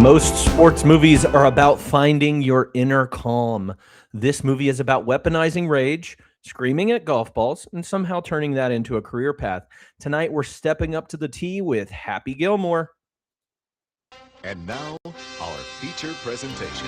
Most sports movies are about finding your inner calm. This movie is about weaponizing rage, screaming at golf balls, and somehow turning that into a career path. Tonight, we're stepping up to the tee with Happy Gilmore. And now, our feature presentation.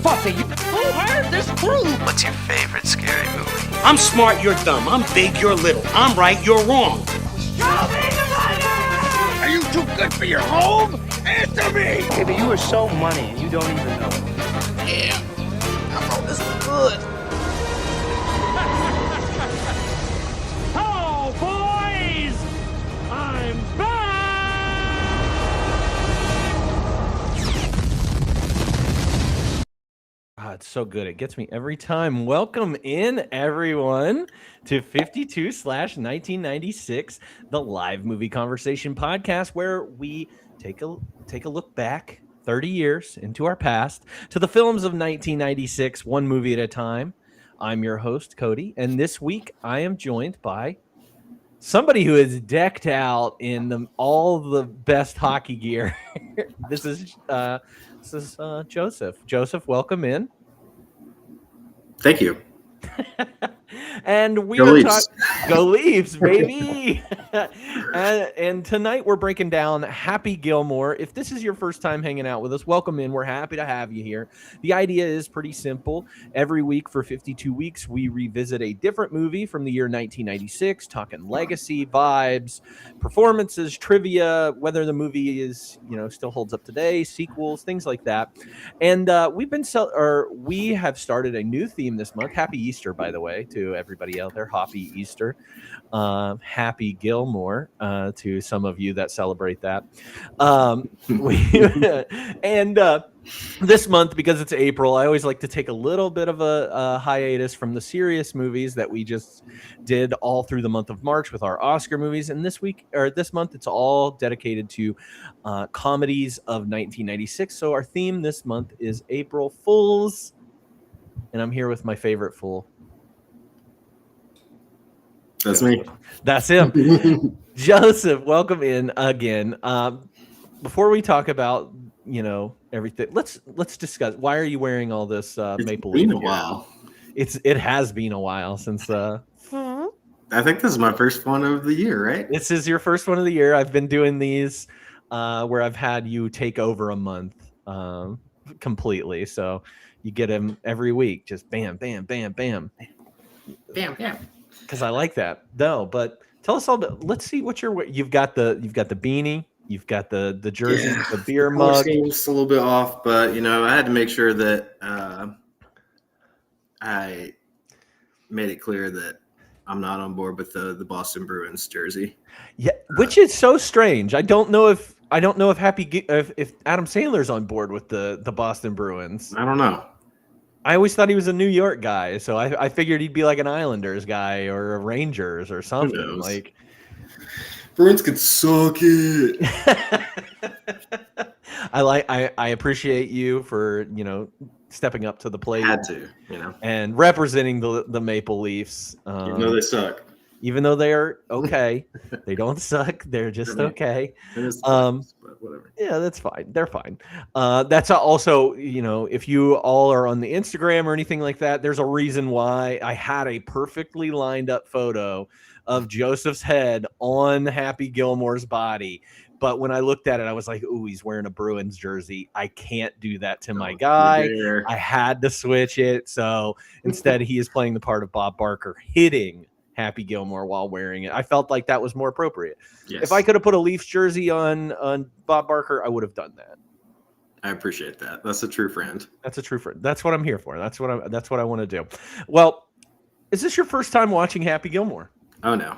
Fussy, who hired this crew? What's your favorite scary movie? I'm smart, you're dumb. I'm big, you're little. I'm right, you're wrong. Show me the money! Are you too good for your home? Answer me! Baby, you are so money and you don't even know it. Yeah, I know this is good. Oh, boys! I'm back! It's so good. It gets me every time. Welcome in, everyone, to 52/1996, the live movie conversation podcast, where we take a look back 30 years into our past to the films of 1996, one movie at a time. I'm your host, Cody, and this week I am joined by somebody who is decked out in all the best hockey gear. This is Joseph. Joseph, welcome in. Thank you. And we Go are Leafs. Go Leafs, baby. and tonight we're breaking down Happy Gilmore. If this is your first time hanging out with us, welcome in. We're happy to have you here. The idea is pretty simple. Every week for 52 weeks, we revisit a different movie from the year 1996, talking legacy, vibes, performances, trivia, whether the movie is, still holds up today, sequels, things like that. And we have started a new theme this month. Happy Easter, by the way, to everybody out there. Happy Easter. Happy Gilmore to some of you that celebrate that. This month, because it's April, I always like to take a little bit of a hiatus from the serious movies that we just did all through the month of March with our Oscar movies. And this month, it's all dedicated to comedies of 1996. So our theme this month is April Fools. And I'm here with my favorite fool. That's me. That's him. Joseph, welcome in again. Before we talk about, everything, let's discuss, why are you wearing all this Maple Leaf? It's been a while. It has been a while since I think this is my first one of the year, right? This is your first one of the year. I've been doing these where I've had you take over a month completely. So you get them every week. Just bam, bam, bam, bam. Bam, bam. Because I like that. No, but tell us all. Let's see what you've got the beanie, you've got the jersey, the beer mug. Seems a little bit off, but I had to make sure that I made it clear that I'm not on board with the Boston Bruins jersey. Yeah, which is so strange. I don't know if Adam Sandler's on board with the Boston Bruins. I don't know. I always thought he was a New York guy, so I figured he'd be like an Islanders guy or a Rangers or something. Like Bruins could suck it. I appreciate you for stepping up to the plate. Had to, and representing the Maple Leafs. Even though they suck. Even though they are okay, they don't suck. They're just okay. But whatever. Yeah, that's fine. They're fine. That's also, if you all are on the Instagram or anything like that, there's a reason why I had a perfectly lined up photo of Joseph's head on Happy Gilmore's body. But when I looked at it, I was like, ooh, he's wearing a Bruins jersey. I can't do that to my guy. I had to switch it. So instead, he is playing the part of Bob Barker, hitting Happy Gilmore while wearing it. I felt like that was more appropriate. Yes. If I could have put a Leafs jersey on Bob Barker, I would have done that. I appreciate that. That's a true friend. That's a true friend. That's what I'm here for. That's what I want to do. Well, is this your first time watching Happy Gilmore? Oh no.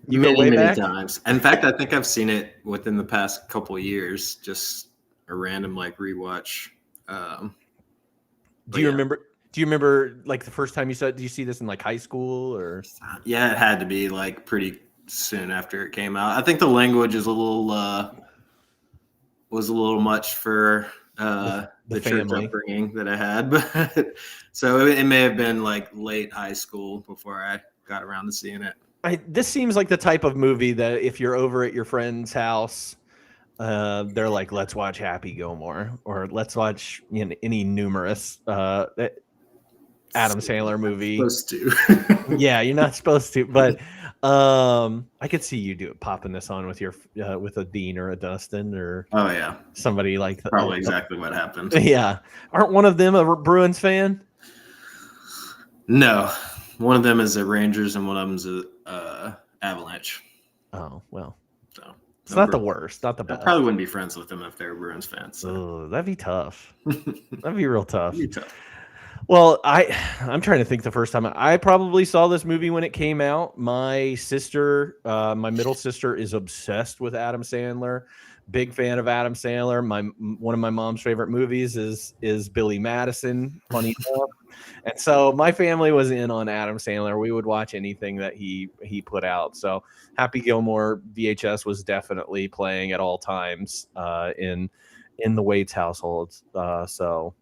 You many, go way many back? times. In fact, I think I've seen it within the past couple of years, just a random rewatch. Do you remember? Do you remember like the first time you saw it? Did you see this in like high school or? Yeah, it had to be pretty soon after it came out. I think the language is was a little much for the church family. upbringing that I had, but so it may have been like late high school before I got around to seeing it. This seems like the type of movie that if you're over at your friend's house, they're like, let's watch Happy Gilmore, or let's watch any numerous Adam Sandler movie. Supposed to. Yeah, you're not supposed to, but I could see you popping this on with your with a Dean or a Dustin or Oh yeah, somebody like that. probably exactly what happened. Yeah, aren't one of them a Bruins fan? No, one of them is a Rangers and one of them's a Avalanche. Oh well, So it's not the worst, not the I best. probably wouldn't be friends with them if they were Bruins fans. So. Oh, that'd be tough. That'd be real tough. It'd be tough. Well, I'm trying to think the first time I probably saw this movie when it came out. My sister, my middle sister, is obsessed with Adam Sandler. Big fan of Adam Sandler. One of my mom's favorite movies is Billy Madison. Funny enough. And so my family was in on Adam Sandler. We would watch anything that he put out. So Happy Gilmore VHS was definitely playing at all times in the Waits household. So.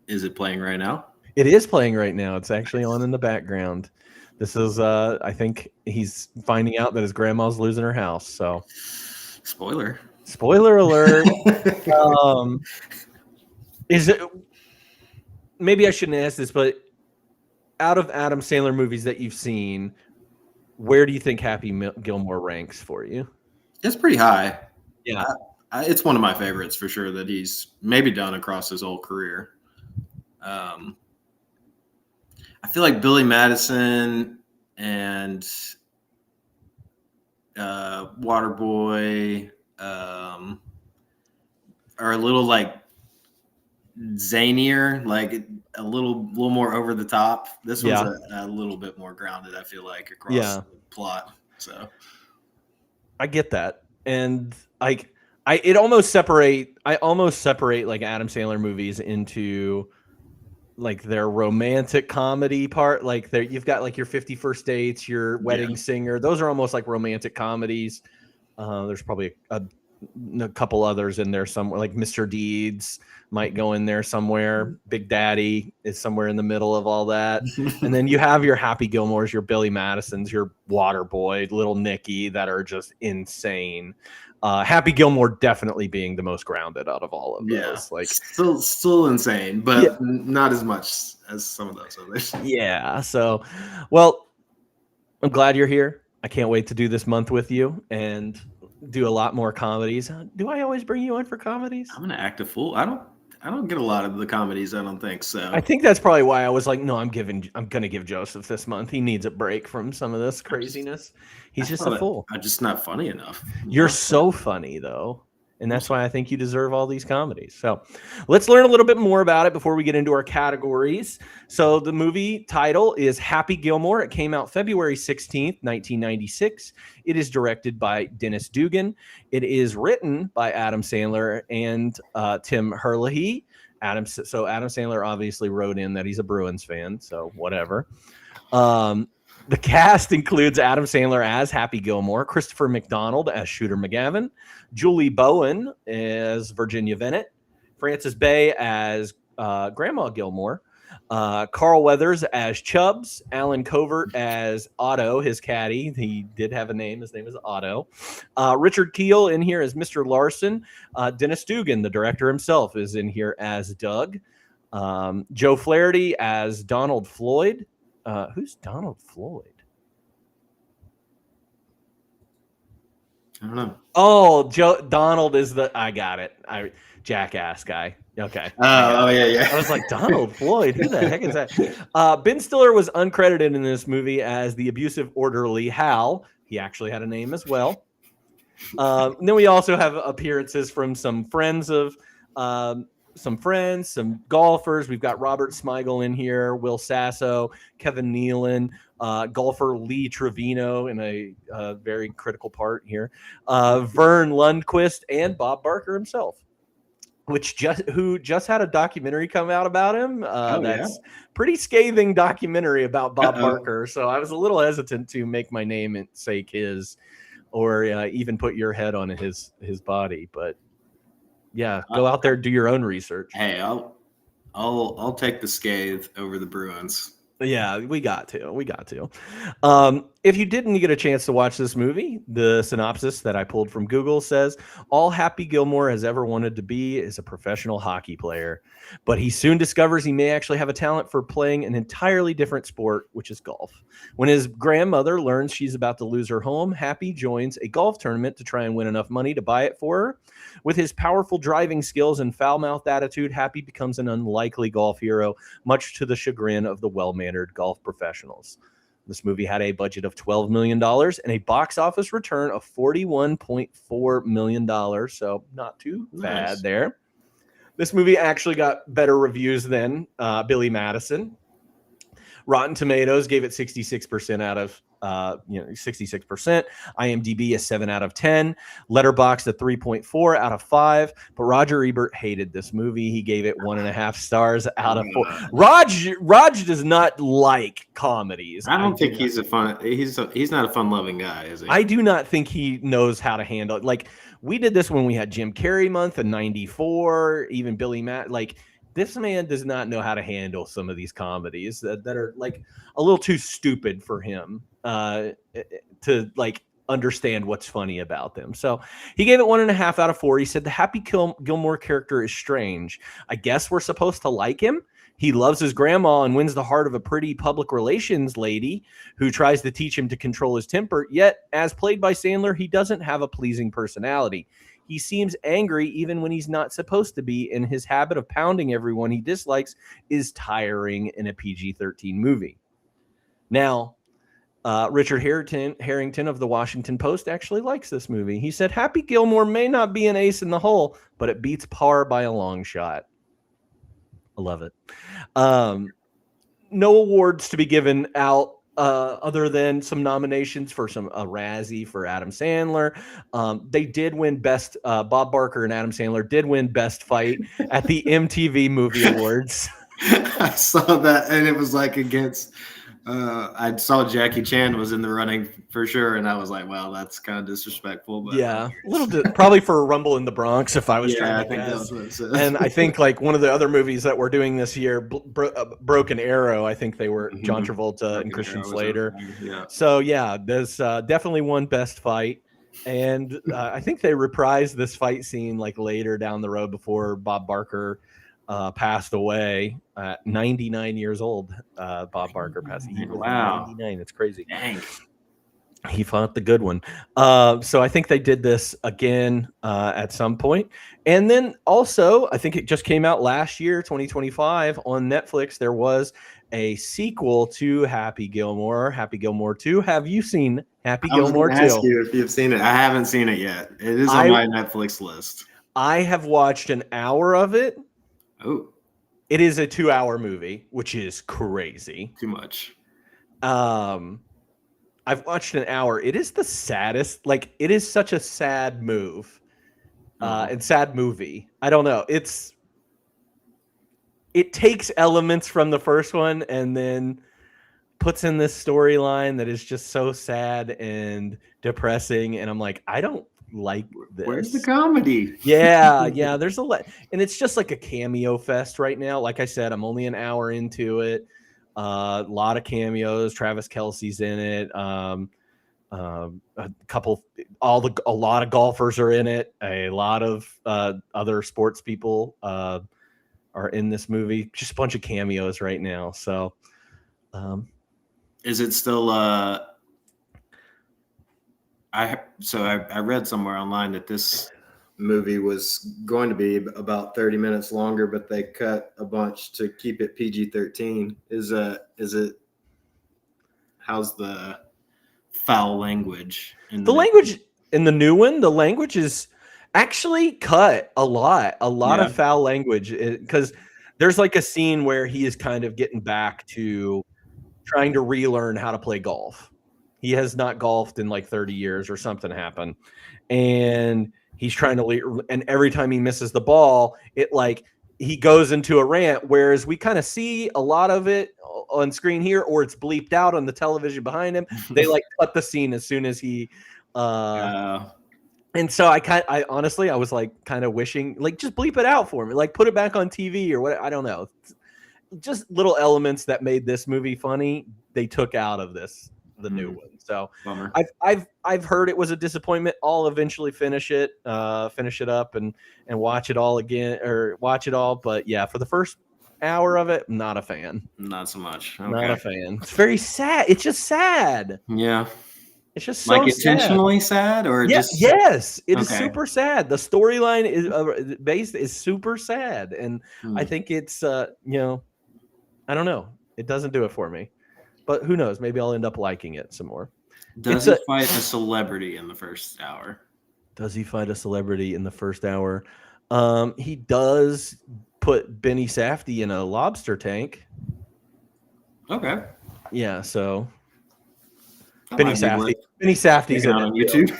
Is it playing right now? It is playing right now. It's actually on in the background. This is, I think he's finding out that his grandma's losing her house. So, Spoiler alert. Is it? Maybe I shouldn't ask this, but out of Adam Sandler movies that you've seen, where do you think Happy Gilmore ranks for you? It's pretty high. Yeah, it's one of my favorites for sure that he's maybe done across his whole career. I feel like Billy Madison and Waterboy are a little like zanier, like a little more over the top. This one's a little bit more grounded, I feel like, across the plot. So I get that, and I almost separate like Adam Sandler movies into like their romantic comedy part. Like you've got like your 50 First Dates, your Wedding Singer. Those are almost like romantic comedies. There's probably a couple others in there somewhere, like Mr. Deeds might go in there somewhere. Big Daddy is somewhere in the middle of all that. And then you have your Happy Gilmores, your Billy Madisons, your Waterboy, Little Nicky, that are just insane. Happy Gilmore definitely being the most grounded out of all of those. Like still insane, but not as much as some of those others. Yeah. So, well, I'm glad you're here. I can't wait to do this month with you and do a lot more comedies. Do I always bring you on for comedies? I'm gonna act a fool. I don't get a lot of the comedies. I don't think so. I think that's probably why I was like, no, I'm gonna give Joseph this month. He needs a break from some of this craziness. He's just a fool. I'm just not funny enough. You're so funny though. And that's why I think you deserve all these comedies. So let's learn a little bit more about it before we get into our categories. So the movie title is Happy Gilmore. It came out February 16th, 1996. It is directed by Dennis Dugan. It is written by Adam Sandler and Tim Herlihy. Adam Sandler obviously wrote in that he's a Bruins fan, so whatever. The cast includes Adam Sandler as Happy Gilmore, Christopher McDonald as Shooter McGavin, Julie Bowen as Virginia Bennett, Frances Bay as Grandma Gilmore, Carl Weathers as Chubbs, Alan Covert as Otto, his caddy. He did have a name. His name is Otto. Richard Keel in here as Mr. Larson. Dennis Dugan, the director himself, is in here as Doug. Joe Flaherty as Donald Floyd. Who's Donald Floyd? I don't know. Oh, Donald is I got it. Jackass guy. Okay. Yeah. I was like, Donald Floyd. Who the heck is that? Ben Stiller was uncredited in this movie as the abusive orderly Hal. He actually had a name as well. And then we also have appearances from some some golfers. We've got Robert Smigel in here, Will Sasso, Kevin Nealon, golfer Lee Trevino in a very critical part here, Vern Lundquist, and Bob Barker himself. who just had a documentary come out about him. That's Yeah. pretty scathing documentary about Bob Uh-oh. Barker. So I was a little hesitant to make my name and sake his, or even put your head on his body. But yeah, go out there, do your own research. Hey, I'll take the scathe over the Bruins. Yeah, we got to. If you didn't get a chance to watch this movie, the synopsis that I pulled from Google says all Happy Gilmore has ever wanted to be is a professional hockey player, but he soon discovers he may actually have a talent for playing an entirely different sport, which is golf. When his grandmother learns she's about to lose her home, Happy joins a golf tournament to try and win enough money to buy it for her. With his powerful driving skills and foul-mouthed attitude, Happy becomes an unlikely golf hero, much to the chagrin of the well-mannered golf professionals. This movie had a budget of $12 million and a box office return of $41.4 million, so not too bad there. This movie actually got better reviews than Billy Madison. Rotten Tomatoes gave it 66% out of 66%. IMDb a 7 out of 10. Letterboxd a 3.4 out of 5. But Roger Ebert hated this movie. He gave it 1.5 stars out of 4. Raj does not like comedies. I don't think he's not a fun-loving guy, is he? I do not think he knows how to handle it. Like, we did this when we had Jim Carrey month in '94, even Billy Matt. Like, this man does not know how to handle some of these comedies that are like a little too stupid for him to like understand what's funny about them. So he gave it 1.5 out of 4. He said the Happy Gilmore character is strange. I guess we're supposed to like him. He loves his grandma and wins the heart of a pretty public relations lady who tries to teach him to control his temper. Yet, as played by Sandler, he doesn't have a pleasing personality. He seems angry even when he's not supposed to be, and his habit of pounding everyone he dislikes is tiring in a PG-13 movie. Now, Richard Harrington of the Washington Post actually likes this movie. He said, Happy Gilmore may not be an ace in the hole, but it beats par by a long shot. I love it. No awards to be given out other than some nominations for a Razzie for Adam Sandler. They did win best. Bob Barker and Adam Sandler did win best fight at the MTV Movie Awards. I saw that, and it was like against. I saw Jackie Chan was in the running for sure, and I was like, "Wow, that's kind of disrespectful." But yeah, a little bit, probably for a Rumble in the Bronx. If I was trying to guess. That was what it says. And I think like one of the other movies that we're doing this year, Broken Arrow. I think they were John Travolta and Christian Slater. Yeah. So yeah, there's definitely one best fight, and I think they reprised this fight scene like later down the road before Bob Barker passed away at 99 years old. Bob Barker passed. He was 99. It's crazy. Dang. He fought the good one. So I think they did this again at some point. And then also, I think it just came out last year, 2025, on Netflix. There was a sequel to Happy Gilmore, Happy Gilmore 2. Have you seen Happy Gilmore 2? I was ask you if you've seen it. I haven't seen it yet. It is on my Netflix list. I have watched an hour of it. Oh, it is a 2-hour movie, which is crazy. Too much. I've watched an hour. It is the saddest. Like, it is such a sad move, and sad movie. I don't know. It takes elements from the first one and then puts in this storyline that is just so sad and depressing. And I'm like, I don't like this. Where's the comedy? Yeah, there's a lot, and it's just like a cameo fest right now. Like I said, I'm only an hour into it. A lot of cameos. Travis Kelce's in it. A lot of golfers are in it. A lot of other sports people are in this movie. Just a bunch of cameos right now. So, is it still? I read somewhere online that this movie was going to be about 30 minutes longer, but they cut a bunch to keep it PG-13. Is it? How's the foul language? Language in the new one, the language is actually cut a lot of foul language, because there's like a scene where he is kind of getting back to trying to relearn how to play golf. He has not golfed in like 30 years or something happened. And he's trying to and every time he misses the ball, it like he goes into a rant, whereas we kind of see a lot of it on screen here, or it's bleeped out on the television behind him. They like cut the scene as soon as he and so I honestly was like kind of wishing like just bleep it out for me, like put it back on TV or what, I don't know. Just little elements that made this movie funny, they took out of the new one. So Bummer. I've heard it was a disappointment. I'll eventually finish it up and watch it all again, or watch it all. But yeah, for the first hour of it, not a fan. Not so much. Okay. Not a fan. It's very sad. It's just sad. Yeah. It's just so like intentionally sad, or just yes, it is super sad. The storyline is super sad, and I think it's I don't know. It doesn't do it for me, but who knows? Maybe I'll end up liking it some more. Does he fight a celebrity in the first hour? Does he fight a celebrity in the first hour? He does put Benny Safdie in a lobster tank. Okay. Yeah, so Benny Safdie's on YouTube.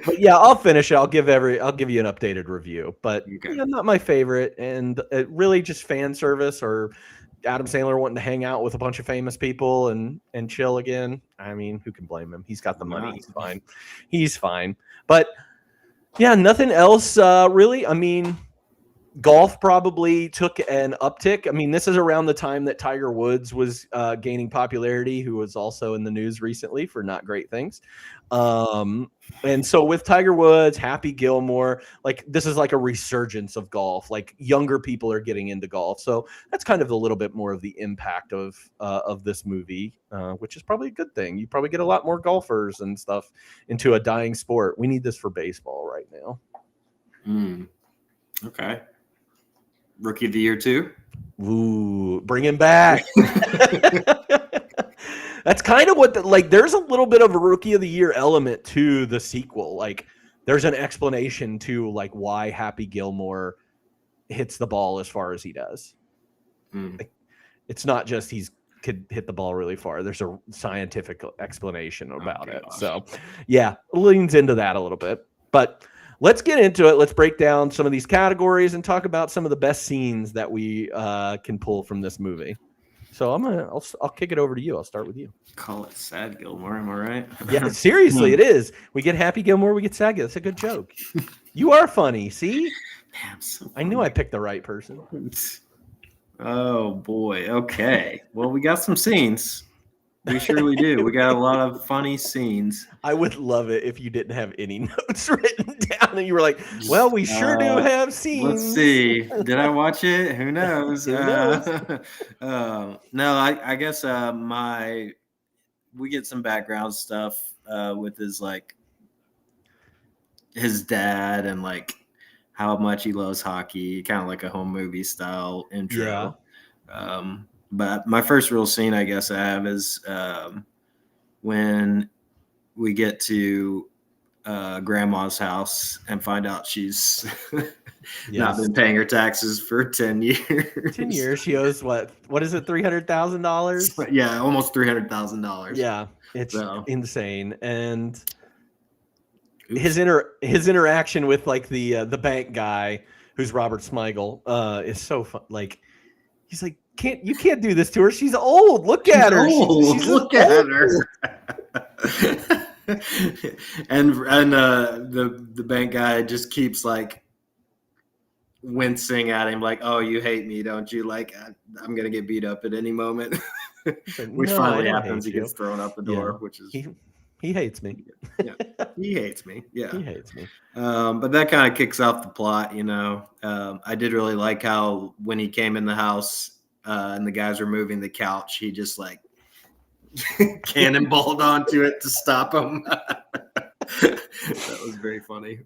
But yeah, I'll finish it. I'll give you an updated review. But not my favorite, and it really just fan service or Adam Sandler wanting to hang out with a bunch of famous people and chill again. I mean, who can blame him? He's got the money. He's fine. He's fine. But yeah, nothing else really. I mean, golf probably took an uptick. I mean, this is around the time that Tiger Woods was gaining popularity, who was also in the news recently for not great things. And so with Tiger Woods, Happy Gilmore, like this is like a resurgence of golf. Like younger people are getting into golf. So that's kind of a little bit more of the impact of this movie, which is probably a good thing. You probably get a lot more golfers and stuff into a dying sport. We need this for baseball right now. Okay. Rookie of the Year too? Ooh, bring him back. That's kind of what there's a little bit of a Rookie of the Year element to the sequel. Like there's an explanation to like why Happy Gilmore hits the ball as far as he does. Like, it's not just he's could hit the ball really far. There's a scientific explanation about it. So yeah, leans into that a little bit. But let's get into it. Let's break down some of these categories and talk about some of the best scenes that we can pull from this movie. So I'll kick it over to you. I'll start with you. Call it Sad Gilmore, am I right? Yeah, seriously, it is. We get Happy Gilmore, we get Sad Gilmore. That's a good joke. You are funny. See, damn, so funny. I knew I picked the right person. Oh boy. Okay. Well, we got some scenes. We surely do. We got a lot of funny scenes. I would love it if you didn't have any notes written down and you were like, well, we sure do have scenes. Let's see. Did I watch it? Who knows? Who knows? No, I guess we get some background stuff with his dad and like how much he loves hockey, kind of like a home movie style intro. Yeah. But my first real scene, I guess I have is when we get to grandma's house and find out she's not been paying her taxes for 10 years. 10 years. She owes what is it? $300,000? Yeah, almost $300,000. Yeah, it's insane. And his interaction with like the bank guy, who's Robert Smigel, is so fun. Like he's like, you can't do this to her. She's old. Look at her. Look at her. and the bank guy just keeps like wincing at him, like, "Oh, you hate me, don't you? Like, I'm gonna get beat up at any moment." Which finally happens. He gets thrown out the door, which is he hates me. Yeah, he hates me. Yeah, he hates me. But that kind of kicks off the plot. I did really like how when he came in the house. And the guys were moving the couch. He just like cannonballed onto it to stop him. That was very funny.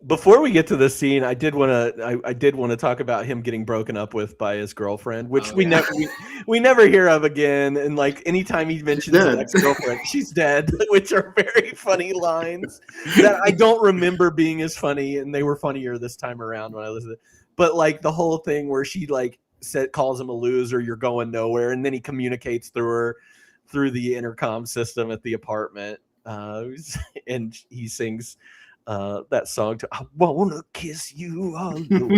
Before we get to this scene, I did want to talk about him getting broken up with by his girlfriend, which we never hear of again. And like anytime he mentions his ex-girlfriend, she's dead, which are very funny lines that I don't remember being as funny, and they were funnier this time around when I listened. But like the whole thing where she like calls him a loser, you're going nowhere, and then he communicates through the intercom system at the apartment. and he sings that song to "I wanna kiss you all over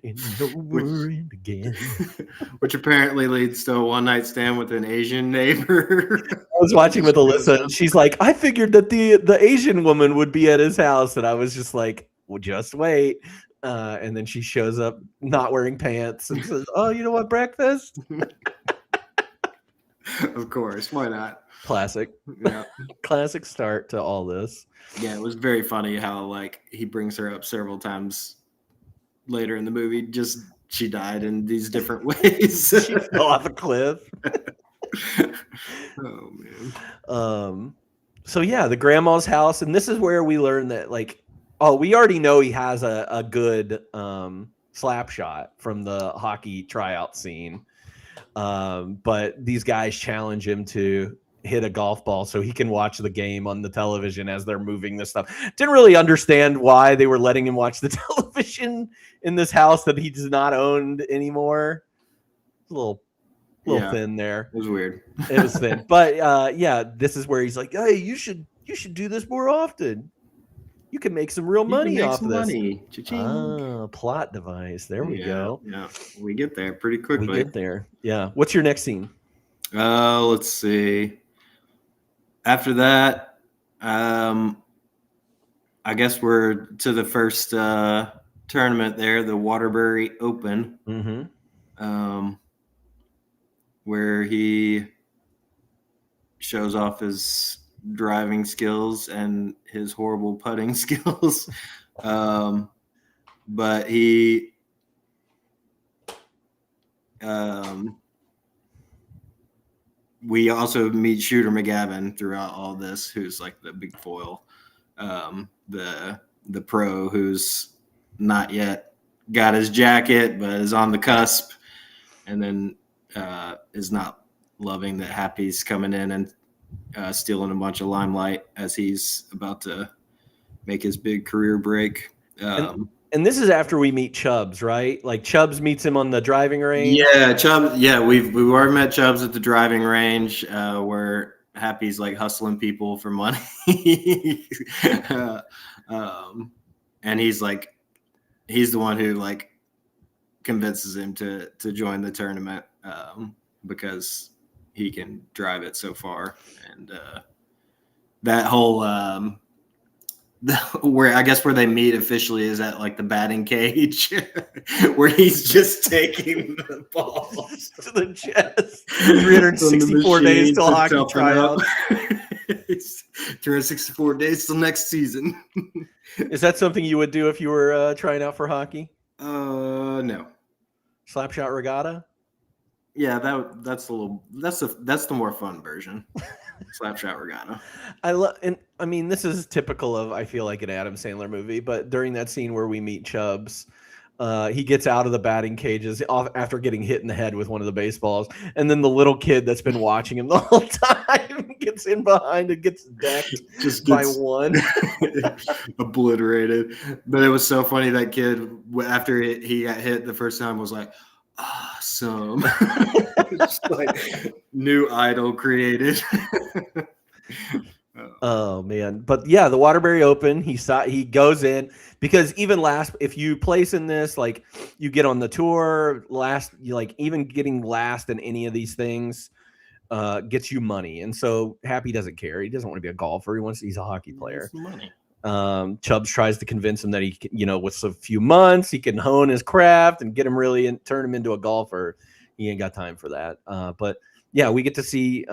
and over and again." Which apparently leads to a one-night stand with an Asian neighbor. I was watching with Alyssa, and she's like, "I figured that the Asian woman would be at his house," and I was just like, "Well, just wait." And then she shows up not wearing pants and says, "Oh, you know what? Breakfast." Of course, why not? Classic. Yeah. Classic start to all this. Yeah, it was very funny how like he brings her up several times later in the movie. Just she died in these different ways. She fell off a cliff. Oh man. So yeah, the grandma's house, and this is where we learn that like, oh, we already know he has a good slap shot from the hockey tryout scene. But these guys challenge him to hit a golf ball so he can watch the game on the television as they're moving this stuff. Didn't really understand why they were letting him watch the television in this house that he does not own anymore. A little thin there. It was weird. It was thin. But yeah, this is where he's like, hey, you should do this more often. You can make some real money off this. Cha-ching. Plot device. There we go. Yeah, we get there pretty quickly. We get there. Yeah. What's your next scene? Let's see. After that, I guess we're to the first tournament there, the Waterbury Open, where he shows off his driving skills and his horrible putting skills. But he we also meet Shooter McGavin throughout all this, who's like the big foil, the pro who's not yet got his jacket but is on the cusp, and then is not loving that Happy's coming in and stealing a bunch of limelight as he's about to make his big career break. And this is after we meet Chubbs, right? Like Chubbs meets him on the driving range. Yeah, Chubbs. Yeah, we've already met Chubbs at the driving range, where Happy's like hustling people for money, and he's the one who like convinces him to join the tournament because he can drive it so far, and that whole where they meet officially is at like the batting cage where he's just taking the balls to the chest. 364 days till hockey tryout. 364 days till next season. Is that something you would do if you were trying out for hockey? No. Slapshot regatta? Yeah, that's the more fun version. Slapshot regatta. I mean, this is typical of, I feel like, an Adam Sandler movie, but during that scene where we meet Chubbs, he gets out of the batting cages after getting hit in the head with one of the baseballs, and then the little kid that's been watching him the whole time gets in behind and gets decked by one. Obliterated. But it was so funny, that kid, after he got hit the first time, was like, awesome. Just like new idol created. Oh man. But yeah, the Waterbury Open, he goes in because even if you place in this, like you get on the tour even getting last in any of these things gets you money. And so Happy doesn't care. He doesn't want to be a golfer. He's a hockey player. Money. Chubbs tries to convince him that he, with a few months, he can hone his craft and get him turn him into a golfer. He ain't got time for that. But yeah, we get to see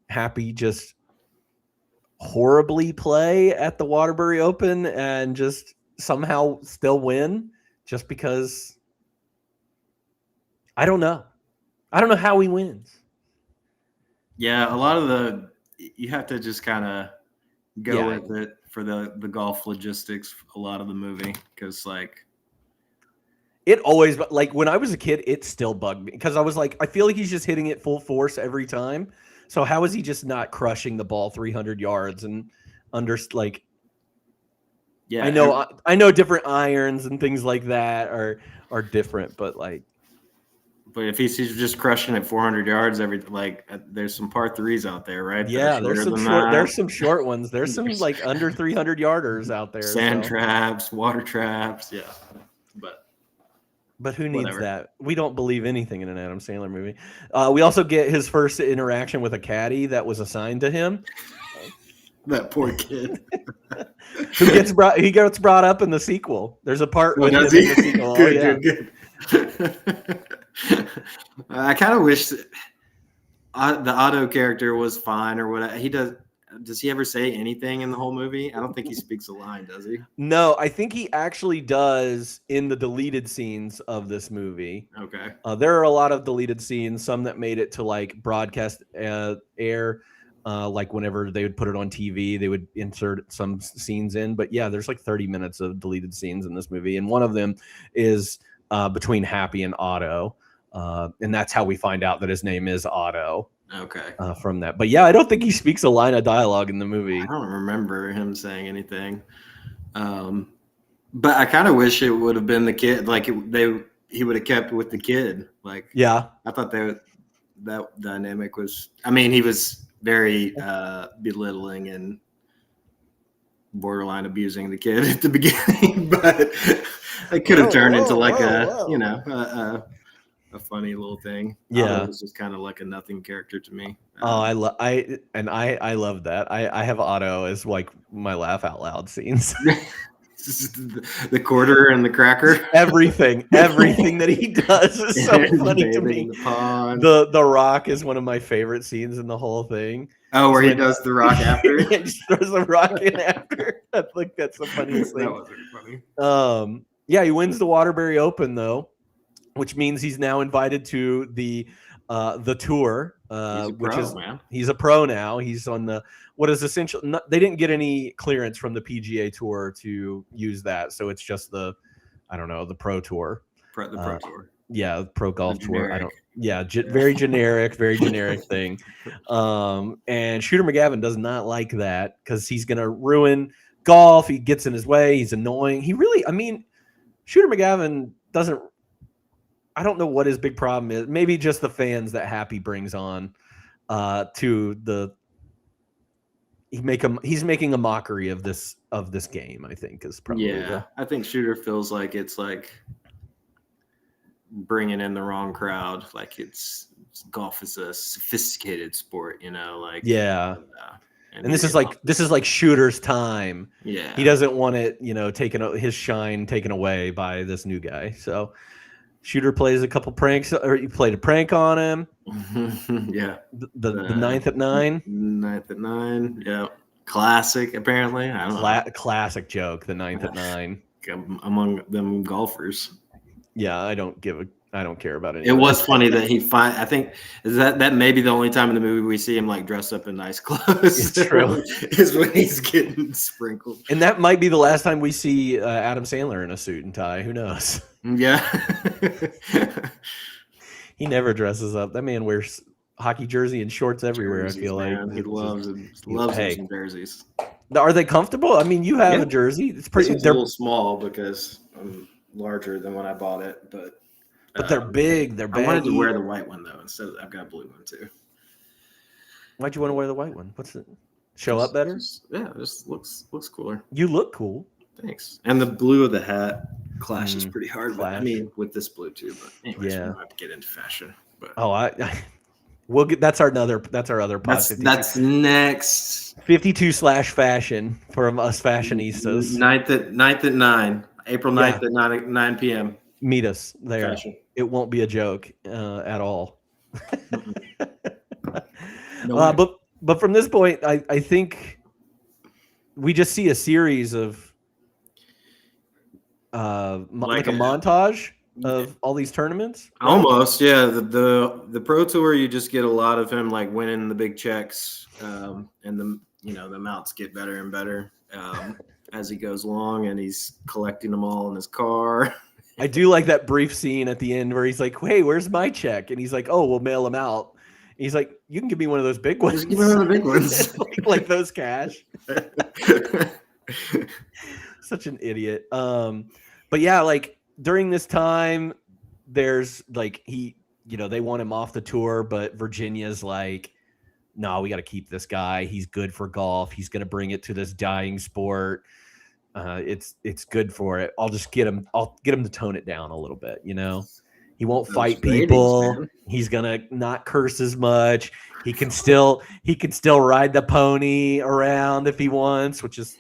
Happy just horribly play at the Waterbury Open and just somehow still win just because I don't know how he wins. Yeah, a lot of you have to just kind of go with it for the golf logistics a lot of the movie, because like it always, like when I was a kid, it still bugged me because I was like, I feel like he's just hitting it full force every time. So how is he just not crushing the ball 300 yards and I know different irons and things like that are different, but like But if he's just crushing at 400 yards there's some par threes out there, right? Yeah, there's some short ones. There's some like under 300 yarders out there. Sand traps, water traps, yeah. But who needs whatever. that? We don't believe anything in an Adam Sandler movie. We also get his first interaction with a caddy that was assigned to him. That poor kid. Who gets brought? He gets brought up in the sequel. There's a part with him in the sequel. Good. I kind of wish the Otto character was fine or whatever. Does he ever say anything in the whole movie? I don't think he speaks a line, does he? No, I think he actually does in the deleted scenes of this movie. Okay. There are a lot of deleted scenes, some that made it to like broadcast air. Like whenever they would put it on TV, they would insert some scenes in. But yeah, there's like 30 minutes of deleted scenes in this movie. And one of them is between Happy and Otto. And that's how we find out that his name is Otto. Okay. From that. But yeah, I don't think he speaks a line of dialogue in the movie. I don't remember him saying anything. But I kind of wish it would have been the kid. Like he would have kept with the kid. Like, yeah, I thought that dynamic was, I mean, he was very belittling and borderline abusing the kid at the beginning, but it could have turned into like a funny little thing. Yeah, it was just kind of like a nothing character to me. I love that. I have Otto as like my laugh out loud scenes. The quarter and the cracker, everything that he does is so funny to me. The Rock is one of my favorite scenes in the whole thing. Oh, where he does the rock after? He just throws the rock in after. I think that's the funniest thing. That was really funny. Yeah, he wins the Waterbury Open though, which means he's now invited to the tour. He's a pro now. He's on the what is essentially they didn't get any clearance from the PGA Tour to use that, so it's just the pro tour. The pro tour. Yeah, pro golf tour. Very generic thing. And Shooter McGavin does not like that because he's gonna ruin golf. He gets in his way. He's annoying. Shooter McGavin doesn't. I don't know what his big problem is. Maybe just the fans that Happy brings on to the. He's making a mockery of this game. I think is probably. Yeah, I think Shooter feels like it's like bringing in the wrong crowd. Like golf is a sophisticated sport, like. Yeah. And this is like Shooter's time. Yeah. He doesn't want it, his shine taken away by this new guy. So. Shooter plays a couple pranks, or he played a prank on him. Yeah. The 9th at 9. 9th at 9. Yeah. Classic, apparently. I don't know. Classic joke, the 9th at 9. Among them golfers. Yeah, I don't care about it. It was funny that I think that may be the only time in the movie we see him like dressed up in nice clothes. It's true. Is when he's getting sprinkled. And that might be the last time we see Adam Sandler in a suit and tie. Who knows? Yeah. He never dresses up. That man wears hockey jersey and shorts everywhere. Jerseys, I feel man. like He loves some jerseys. Are they comfortable? I mean, you have a jersey. It's pretty. They're a little small because I'm larger than when I bought it, but they're big. They're baggy. I wanted to wear the white one though. Instead, I've got a blue one too. Why'd you want to wear the white one? What's it? Show up better? It just looks cooler. You look cool. Thanks. And the blue of the hat clashes pretty hard. I mean, with this blue too. But anyways, we don't have to get into fashion. But we'll get. That's our other podcast. That's next. 52/fashion from us fashionistas. 9th at 9. April 9th at 9 p.m. Meet us there. Fashion. It won't be a joke at all. But from this point, I think we just see a series of like a montage of all these tournaments. Right? Almost, yeah. The pro tour, you just get a lot of him like winning the big checks, and the amounts get better and better as he goes along, and he's collecting them all in his car. I do like that brief scene at the end where he's like, "Hey, where's my check?" And he's like, "Oh, we'll mail them out." And he's like, "You can give me one of those big ones." Just give me one of the big ones, like those cash. Such an idiot. But yeah, like during this time, there's like they want him off the tour, but Virginia's like, no, we got to keep this guy. He's good for golf. He's going to bring it to this dying sport. It's good for it. I'll get him to tone it down a little bit. He won't fight people. He's gonna not curse as much. He can still ride the pony around if he wants, which is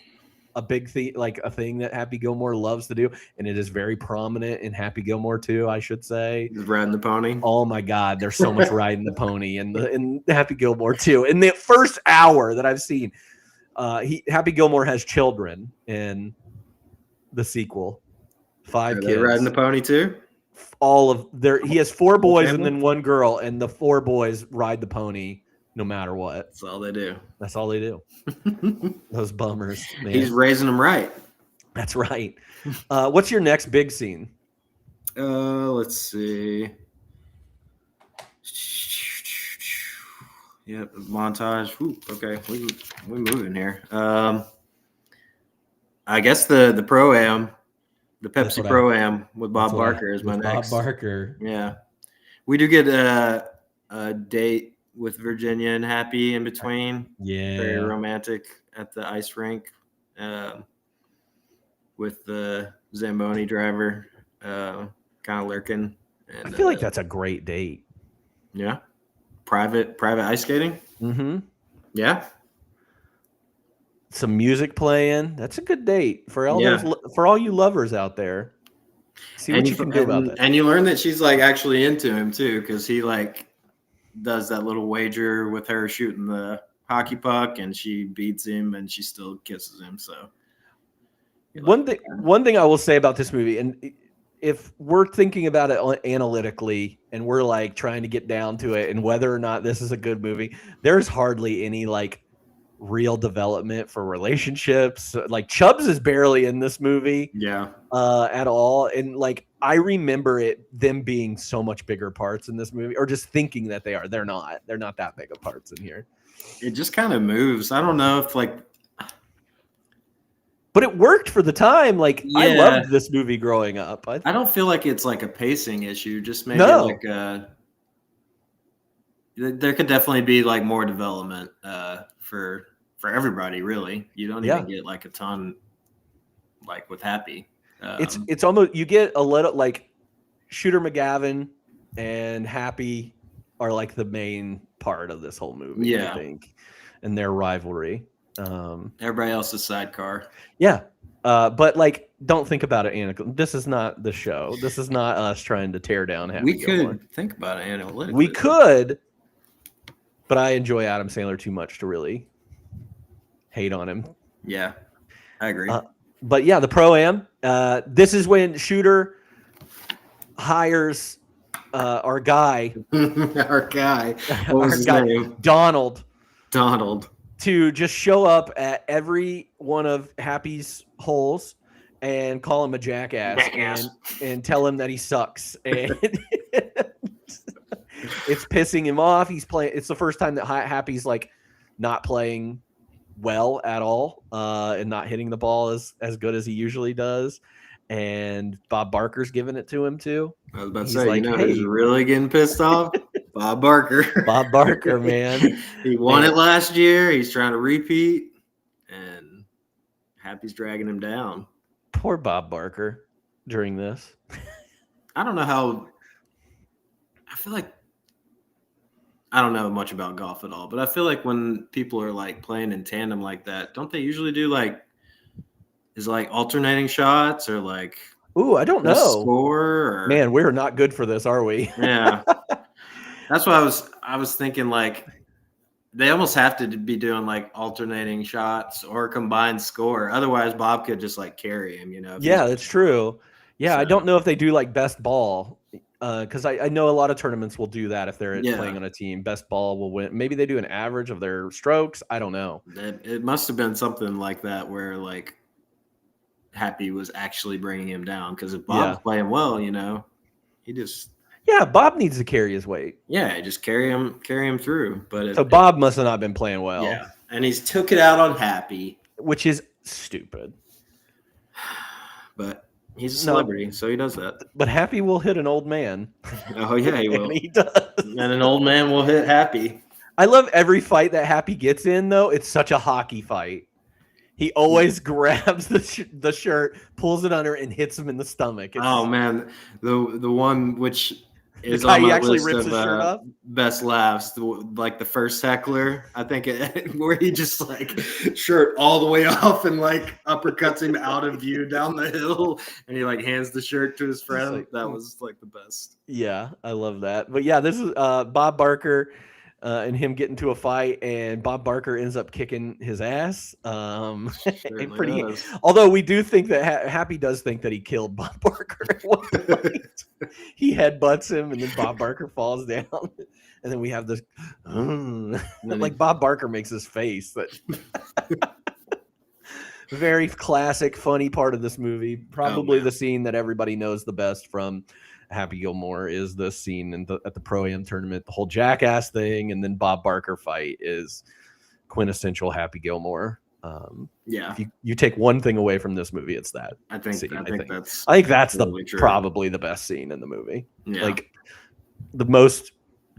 a big thing, like a thing that Happy Gilmore loves to do, and it is very prominent in Happy Gilmore too, I should say. He's riding the pony. Oh my God, there's so much riding the pony in Happy Gilmore too. In the first hour that I've seen, Happy Gilmore has children in the sequel. 5 kids. They riding the pony too? He has 4 boys and then 1 girl, and the 4 boys ride the pony no matter what. That's all they do. That's all they do. Those bummers, man. He's raising them right. That's right. What's your next big scene? Let's see. Yep, montage. Ooh, okay, we moving here. I guess the Pro-Am, the Pepsi Pro-Am with Bob Barker is my next. Bob Barker. Yeah. We do get a date with Virginia and Happy in between. Yeah. Very romantic at the ice rink with the Zamboni driver kind of lurking. And, I feel like that's a great date. Yeah. Private ice skating. Mm-hmm. Yeah. Some music playing. That's a good date for all you lovers out there. See what you can do about that. And you learn that she's like actually into him too, because he like does that little wager with her shooting the hockey puck, and she beats him, and she still kisses him. So one thing I will say about this movie, and if we're thinking about it analytically and we're like trying to get down to it and whether or not this is a good movie, there's hardly any like real development for relationships. Like Chubbs is barely in this movie at all, and like I remember them being so much bigger parts in this movie, or just thinking that they're not that big of parts in here. It just kind of moves. I don't know if but it worked for the time. Like I loved this movie growing up. I don't feel like it's like a pacing issue, just maybe like there could definitely be like more development for everybody, really. You don't even get like a ton like with Happy. It's almost, you get a little like Shooter McGavin and Happy are like the main part of this whole movie, I think, and their rivalry. Everybody else's sidecar. But like, don't think about it analytically. This is not the show. This is not us trying to tear down Happy Gilmore. Could think about it analytically. We could, but I enjoy Adam Sandler too much to really hate on him. Yeah, I agree. But yeah, the Pro-Am. This is when Shooter hires our guy. Our guy. What was his name? Donald. To just show up at every one of Happy's holes and call him a jackass. And tell him that he sucks. And it's pissing him off. It's the first time that Happy's like not playing well at all and not hitting the ball as good as he usually does. And Bob Barker's giving it to him too. I was about to say, who's really getting pissed off? Bob Barker. Bob Barker, man. He won it last year. He's trying to repeat, and Happy's dragging him down. Poor Bob Barker during this. I don't know how. I feel like I don't know much about golf at all, but I feel like when people are like playing in tandem like that, don't they usually do like alternating shots or like? Ooh, I don't know. Score or... Man, we're not good for this, are we? Yeah. That's what I was thinking, like they almost have to be doing like alternating shots or combined score. Otherwise Bob could just like carry him, Yeah, that's true. Yeah, so. I don't know if they do like best ball because I know a lot of tournaments will do that if they're playing on a team. Best ball will win. Maybe they do an average of their strokes. I don't know. It must have been something like that where like Happy was actually bringing him down, because if Bob's playing well, he just... Yeah, Bob needs to carry his weight. Yeah, just carry him through. But so Bob must have not been playing well. Yeah, and he's took it out on Happy, which is stupid. But He's a celebrity, so he does that. But Happy will hit an old man. Oh yeah, he will. And he does. And an old man will hit Happy. I love every fight that Happy gets in, though. It's such a hockey fight. He always grabs the shirt, pulls it under, and hits him in the stomach. Oh man, the one which is the guy on my he actually list rips of his shirt off. best laughs, like the first heckler, I think, where he just like shirt all the way off and like uppercuts him out of view down the hill, and he like hands the shirt to his friend. Like, that was like the best. Yeah, I love that. But yeah, this is Bob Barker and him getting to a fight, and Bob Barker ends up kicking his ass. Although we do think that Happy does think that he killed Bob Barker at one point. He headbutts him, and then Bob Barker falls down, and then we have this like Bob Barker makes his face. That very classic, funny part of this movie. Probably the scene that everybody knows the best from Happy Gilmore is the scene at the Pro-Am tournament, the whole jackass thing, and then Bob Barker fight is quintessential Happy Gilmore. If you take one thing away from this movie, it's that. I think that's totally true. Probably the best scene in the movie. Yeah. Like the most.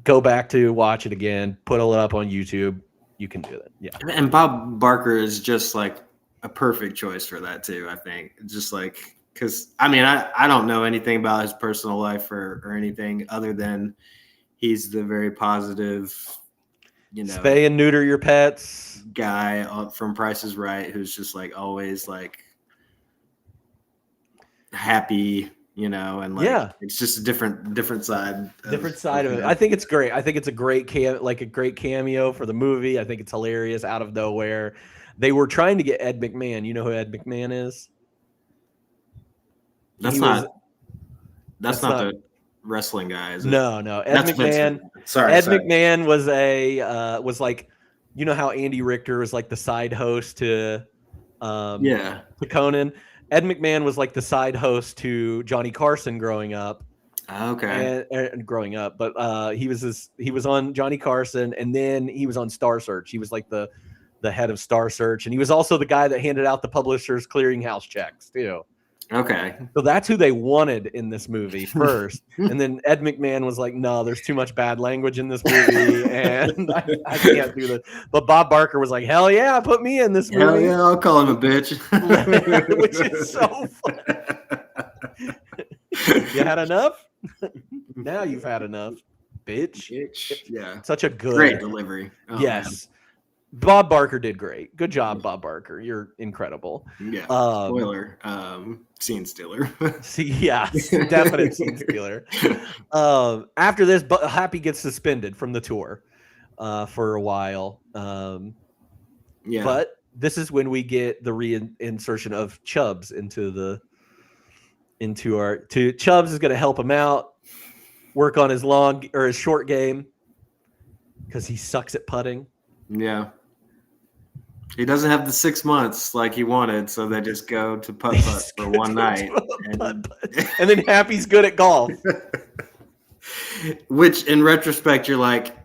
Go back to watch it again. Put it up on YouTube. You can do that. Yeah. And Bob Barker is just like a perfect choice for that too. I think just like. Because, I mean, I don't know anything about his personal life or anything other than he's the very positive, spay and neuter your pets guy from Price is Right who's just like always like happy, and like it's just a different side. Different side of it. I think it's great. I think it's a great cameo for the movie. I think it's hilarious out of nowhere. They were trying to get Ed McMahon. You know who Ed McMahon is? That's not the wrestling guy, is it? No. Ed McMahon. Ed McMahon was like, how Andy Richter was like the side host to Conan. Ed McMahon was like the side host to Johnny Carson growing up. Okay. And growing up, but he was on Johnny Carson, and then he was on Star Search. He was like the head of Star Search, and he was also the guy that handed out the Publishers Clearinghouse checks too. Okay. So that's who they wanted in this movie first. And then Ed McMahon was like, no, there's too much bad language in this movie, and I can't do this. But Bob Barker was like, hell yeah, put me in this movie. Hell yeah, I'll call him a bitch. Which is so funny. You had enough? Now you've had enough, bitch. Yeah. Such a great delivery. Oh, yes. Man. Bob Barker did great. Good job, Bob Barker. You're incredible. Yeah. Spoiler. Scene stealer. Definite scene stealer. After this, Happy gets suspended from the tour for a while. But this is when we get the reinsertion of Chubbs Chubbs is going to help him out, work on his short game because he sucks at putting. Yeah. He doesn't have the 6 months like he wanted, so they just go to putt for one night. And then Happy's good at golf. Which, in retrospect, you're like,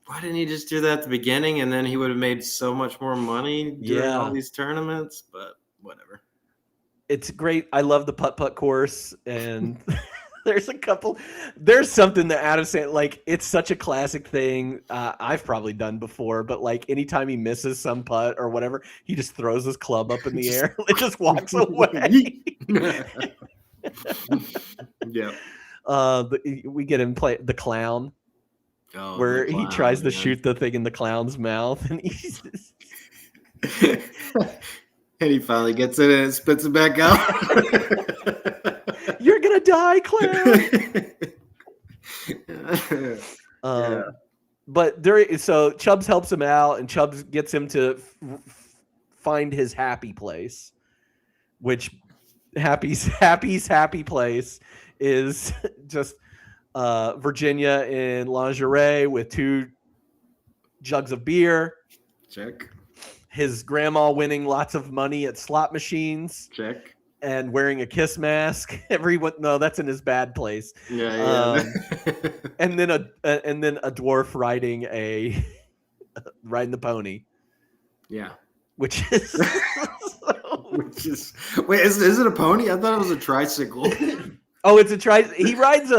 why didn't he just do that at the beginning? And then he would have made so much more money doing all these tournaments, but whatever. It's great. I love the putt-putt course, and there's something that Adam said, like, it's such a classic thing I've probably done before, but like anytime he misses some putt or whatever, he just throws his club up in the air and just walks away. Yeah. We get him play the clown, where he tries to shoot the thing in the clown's mouth, and he's and he finally gets it and spits it back out. You're gonna die, clown. But so Chubbs helps him out, and Chubbs gets him to find his happy place, which Happy's happy place is just Virginia in lingerie with 2 jugs of beer. Check. His grandma winning lots of money at slot machines. Check. And wearing a kiss mask. No, that's in his bad place. Yeah. And then a dwarf riding the pony. Yeah. Which is Wait, is it a pony? I thought it was a tricycle. Oh, it's a he rides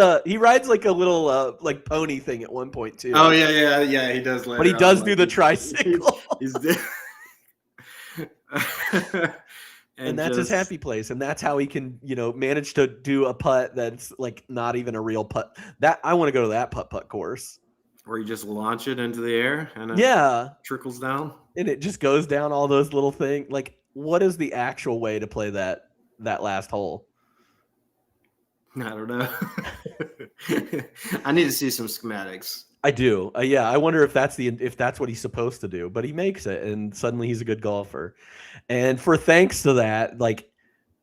like a little like pony thing at one point too. Oh yeah. He does. But he does do the tricycle. He's and that's his happy place, and that's how he can, manage to do a putt that's like not even a real putt. That I want to go to that putt course where you just launch it into the air and it trickles down, and it just goes down all those little things. Like, what is the actual way to play that last hole? I don't know. I need to see some schematics. I do. I wonder if that's what he's supposed to do, but he makes it, and suddenly he's a good golfer. And for thanks to that, like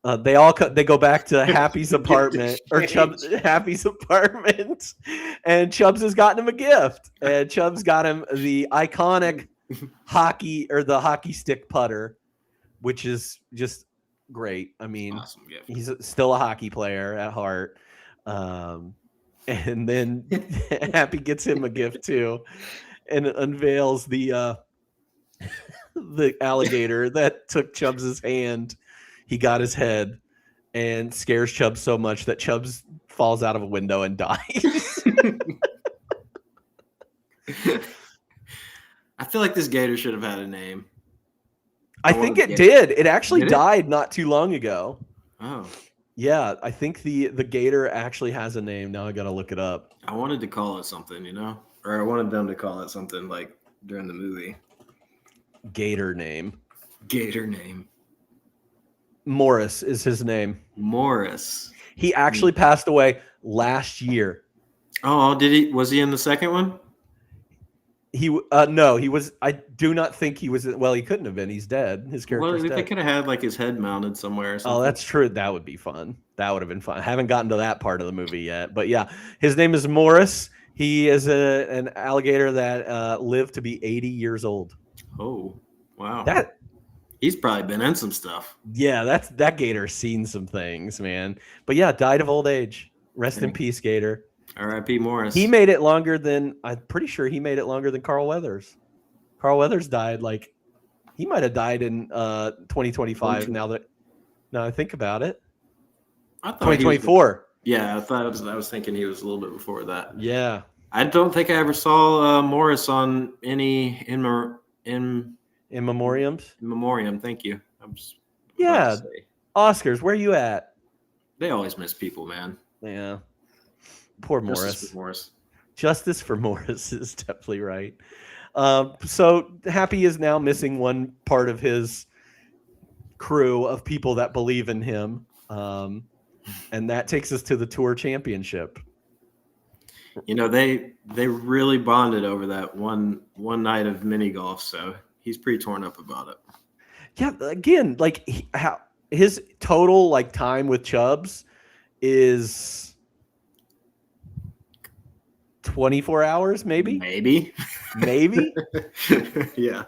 they go back to Happy's apartment or Happy's apartment, and Chubbs has gotten him a gift, and Chubbs got him the iconic hockey stick putter, which is just great. I mean, awesome gift. He's still a hockey player at heart. And then Happy gets him a gift too, and unveils the alligator that took Chubbs' hand. He got his head and scares Chubbs so much that Chubbs falls out of a window and dies. I feel like this gator should have had a name. I think it did. It actually died not too long ago. Oh. Yeah, I think the gator actually has a name. Now I got to look it up. I wanted to call it something, or I wanted them to call it something like during the movie. Gator name. Morris is his name. Morris. He actually passed away last year. Oh, did he? Was he in the second one? No, he was. I do not think he was. Well, he couldn't have been. He's dead. His character's dead. They could have had like his head mounted somewhere or something. Oh, that's true. That would be fun. That would have been fun. I haven't gotten to that part of the movie yet, but yeah, his name is Morris. He is an alligator that lived to be 80 years old. Oh, wow. He's probably been in some stuff. Yeah, that gator's seen some things, man. But yeah, died of old age. Rest in peace, Gator. R.I.P. Morris. He made it longer than, I'm pretty sure he made it longer than Carl Weathers. Carl Weathers died he might have died in 2025. Now I think about it. I thought 2024. I was thinking he was a little bit before that. Yeah. I don't think I ever saw Morris on any in memoriams. In memoriam, thank you. Oscars, where you at? They always miss people, man. Yeah. Poor Morris. Justice for Morris is definitely right. So Happy is now missing one part of his crew of people that believe in him. And that takes us to the tour championship. They really bonded over that one night of mini golf, so he's pretty torn up about it. Yeah, again, his total time with Chubbs is 24 hours, maybe. Yeah.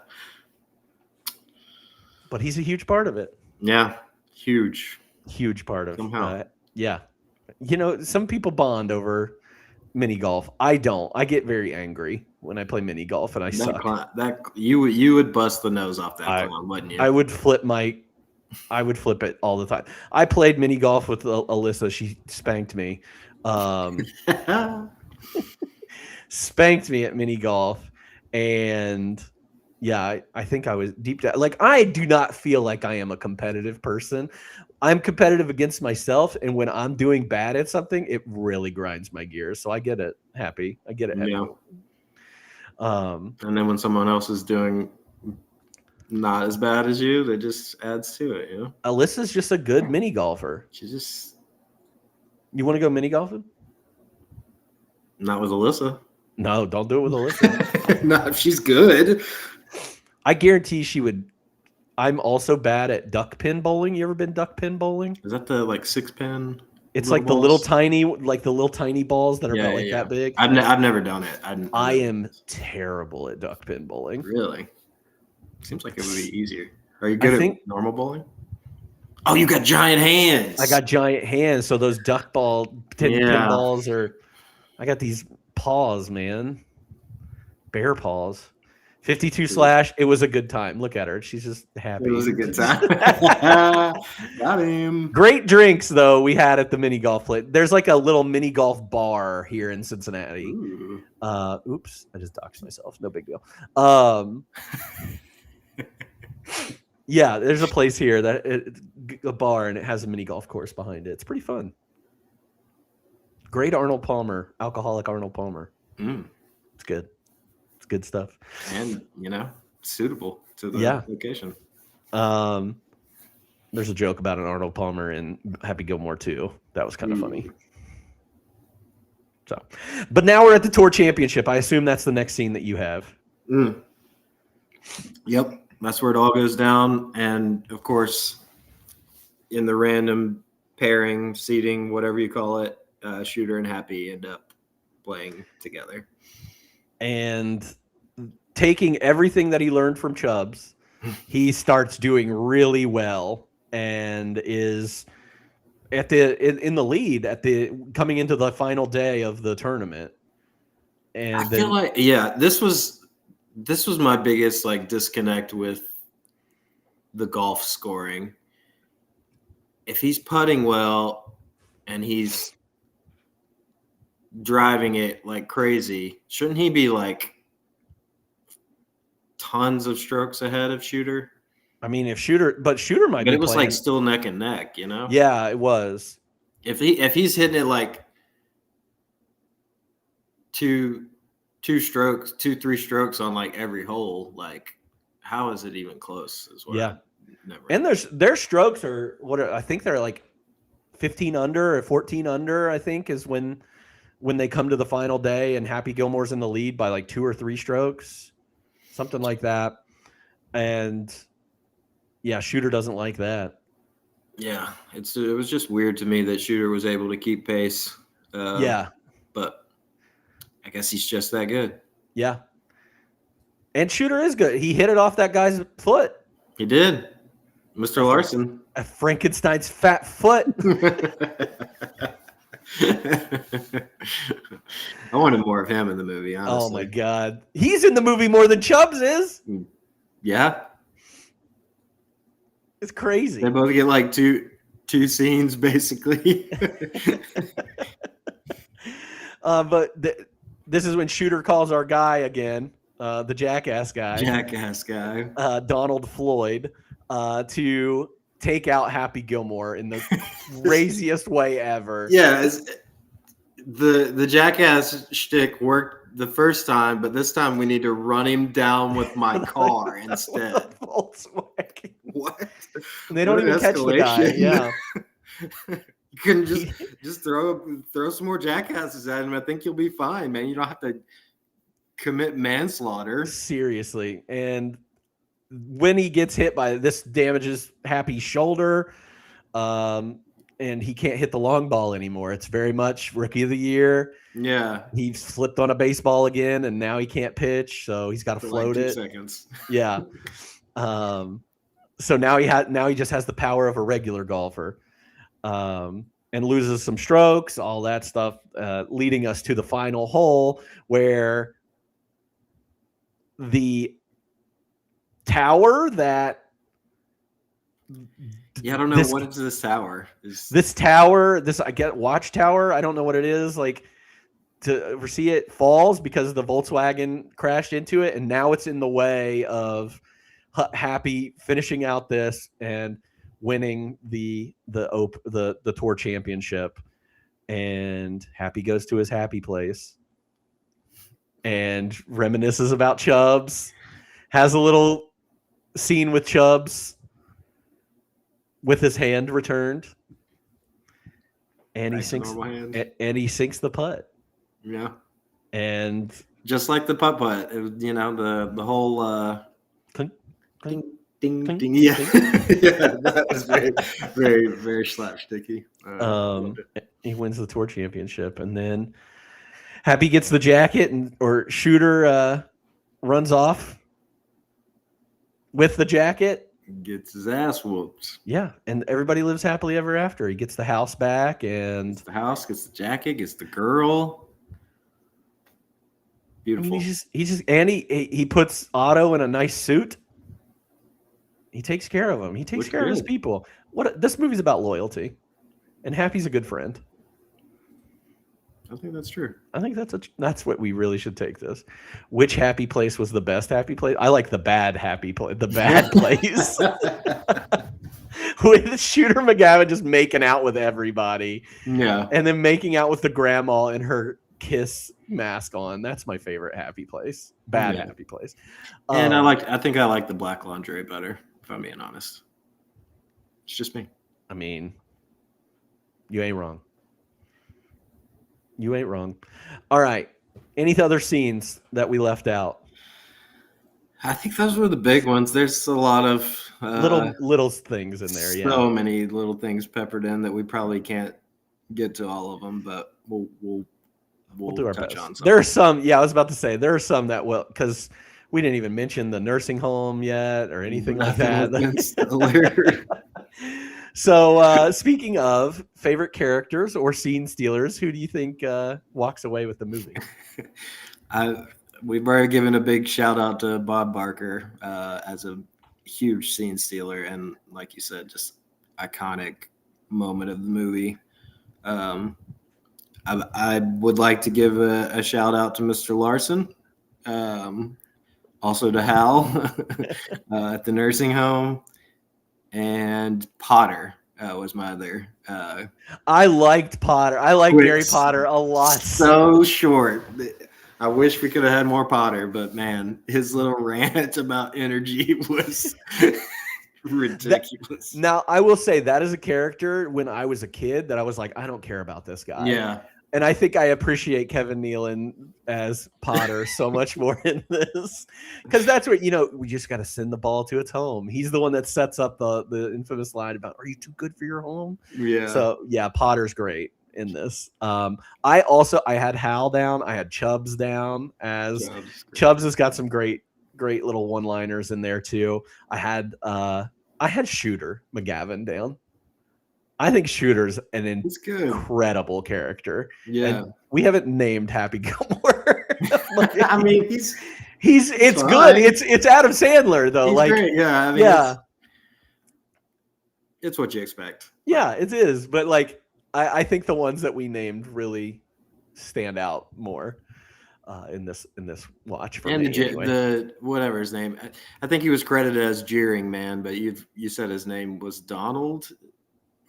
But he's a huge part of it. Yeah, huge part of somehow. Yeah. Some people bond over mini golf. I don't. I get very angry when I play mini golf, and I suck. You would bust the nose off that clown, wouldn't you? I would flip it all the time. I played mini golf with Alyssa. She spanked me. Spanked me at mini golf, and yeah, I think I was deep down. I do not feel like I am a competitive person. I'm competitive against myself, and when I'm doing bad at something, it really grinds my gears. So I get it, Happy. I get it. Happy. Yeah. And then when someone else is doing not as bad as you, that just adds to it. Alyssa's just a good mini golfer. You want to go mini golfing? Not with Alyssa. No, don't do it with Alyssa. No, she's good. I guarantee she would. I'm also bad at duck pin bowling. You ever been duck pin bowling? Is that the 6-pin? It's like balls? the little tiny balls that are that big. I've never done it. I am terrible at duck pin bowling. Really? Seems like it would be easier. Are you good at normal bowling? Oh, you got giant hands. I got giant hands. So those duck pin balls I got these paws, man. Bear paws. 52 slash. It was a good time. Look at her. She's just happy. It was a good time. Got him. Great drinks, though, we had at the mini golf place. There's like a little mini golf bar here in Cincinnati. Ooh. Oops, I just doxed myself. No big deal. Yeah, there's a place here a bar, and it has a mini golf course behind it. It's pretty fun. Great Arnold Palmer, alcoholic Arnold Palmer. It's good. It's good stuff. And, suitable to the location. There's a joke about an Arnold Palmer in Happy Gilmore too. That was kind of funny. So, but now we're at the Tour Championship. I assume that's the next scene that you have. Yep, that's where it all goes down. And of course, in the random pairing, seating, whatever you call it, Shooter and Happy end up playing together. And taking everything that he learned from Chubbs, he starts doing really well and is in the lead coming into the final day of the tournament. And I feel like this was my biggest disconnect with the golf scoring. If he's putting well and he's driving it like crazy, shouldn't he be tons of strokes ahead of Shooter? I mean, Shooter might. But it was still neck and neck, Yeah, it was. If he's hitting it two, 3 strokes on every hole, how is it even close? And their strokes are I think they're 15 under or 14 under. I think is when they come to the final day, and Happy Gilmore's in the lead by 2 or 3 strokes, something like that. And Shooter doesn't like that. Yeah, it was just weird to me that Shooter was able to keep pace. But I guess he's just that good. Yeah. And Shooter is good. He hit it off that guy's foot. He did. Mr. Larson. A Frankenstein's fat foot. I wanted more of him in the movie, honestly. Oh, my God. He's in the movie more than Chubbs is. Yeah. It's crazy. They both get two scenes, basically. But this is when Shooter calls our guy again, the jackass guy. Donald Floyd, to take out Happy Gilmore in the craziest way ever. Yeah, the jackass shtick worked the first time, but this time we need to run him down with my car instead. Volkswagen. What? And they don't even catch the guy. Yeah. You can just throw some more jackasses at him. I think you'll be fine, man. You don't have to commit manslaughter. Seriously. And when he gets hit by this, damages Happy's shoulder, and he can't hit the long ball anymore. It's very much Rookie of the Year. Yeah. He flipped on a baseball again, and now he can't pitch, so he's got to float 2 it. seconds. Yeah. So now he just has the power of a regular golfer, and loses some strokes, all that stuff, leading us to the final hole where the tower that. Yeah, I don't know what is this tower. This tower, I get watchtower. I don't know what it is. To see it falls because the Volkswagen crashed into it, and now it's in the way of Happy finishing out this and winning the Tour Championship. And Happy goes to his happy place and reminisces about Chubbs. Has a little scene with Chubbs with his hand returned, and he sinks the putt. Yeah, and just like the putt, the whole clink, clink, ding, clink, ding. Yeah, clink. yeah, that was very, very, very slapsticky. He wins the Tour Championship, and then Happy gets the jacket, or Shooter runs off with the jacket. Gets his ass whooped. Yeah, and everybody lives happily ever after. He gets the house back, and gets the house, gets the jacket, gets the girl. Beautiful. And he puts Otto in a nice suit. He takes care of him. He takes care of his people. This movie's about loyalty, and Happy's a good friend. I think that's true. I think that's what we really should take this. Which happy place was the best happy place? I like the bad happy place. The bad place. With Shooter McGavin just making out with everybody. Yeah. And then making out with the grandma and her Kiss mask on. That's my favorite happy place. Happy place. And I think I like the black lingerie better, if I'm being honest. It's just me. I mean, you ain't wrong. You ain't wrong. All right. Any other scenes that we left out? I think those were the big ones. There's a lot of little things in there. So many little things peppered in that we probably can't get to all of them, but we'll do our touch best. on some. There are some. Yeah, I was about to say there are some that because we didn't even mention the nursing home yet or anything like that. So speaking of favorite characters or scene stealers, who do you think walks away with the movie? We've already given a big shout out to Bob Barker as a huge scene stealer, and like you said, just iconic moment of the movie. I would like to give a shout out to Mr. Larson, also to Hal at the nursing home, and Potter was my other. I liked Potter. I like Gary Potter a lot. So short. I wish we could have had more Potter, but man, his little rant about energy was ridiculous. Now, I will say that is a character when I was a kid that I was like, I don't care about this guy. Yeah. And I think I appreciate Kevin Nealon as Potter so much more in this. Because that's what, we just got to send the ball to its home. He's the one that sets up the infamous line about, are you too good for your home? Yeah. So, yeah, Potter's great in this. I had Hal down. I had Chubbs down as Chubbs has got some great little one-liners in there too. I had Shooter McGavin down. I think Shooter's an incredible character. Yeah. And we haven't named Happy Gilmore. I mean, it's good. It's Adam Sandler though. He's great. Yeah. I mean, it's what you expect. Yeah, it is. But I think the ones that we named really stand out more in this watch. For and me, the whatever his name, I think he was credited as Jeering Man, but you said his name was Donald.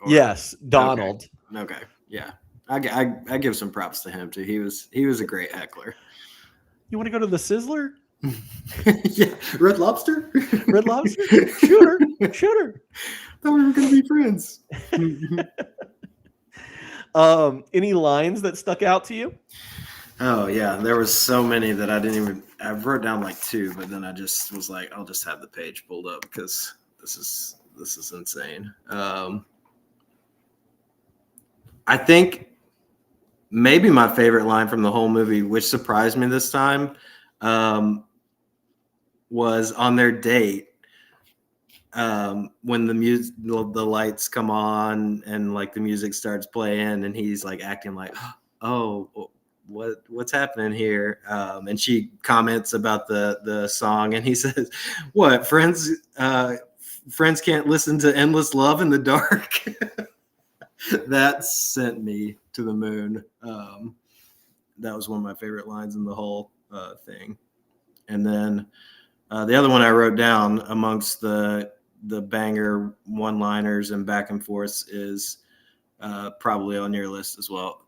Yes, Donald. Okay. Yeah, I give some props to him too. He was a great heckler. You want to go to the Sizzler? Yeah, Red Lobster. Red Lobster. Shooter. Thought we were gonna be friends. Any lines that stuck out to you? Oh yeah, there was so many that I wrote down like 2, but then I just was like, I'll just have the page pulled up because this is insane. I think maybe my favorite line from the whole movie, which surprised me this time, was on their date. When the lights come on and the music starts playing and he's acting like, oh, what's happening here? And she comments about the song and he says, what, friends can't listen to Endless Love in the Dark. That sent me to the moon. That was one of my favorite lines in the whole thing. And then the other one I wrote down amongst the banger one-liners and back and forths is probably on your list as well.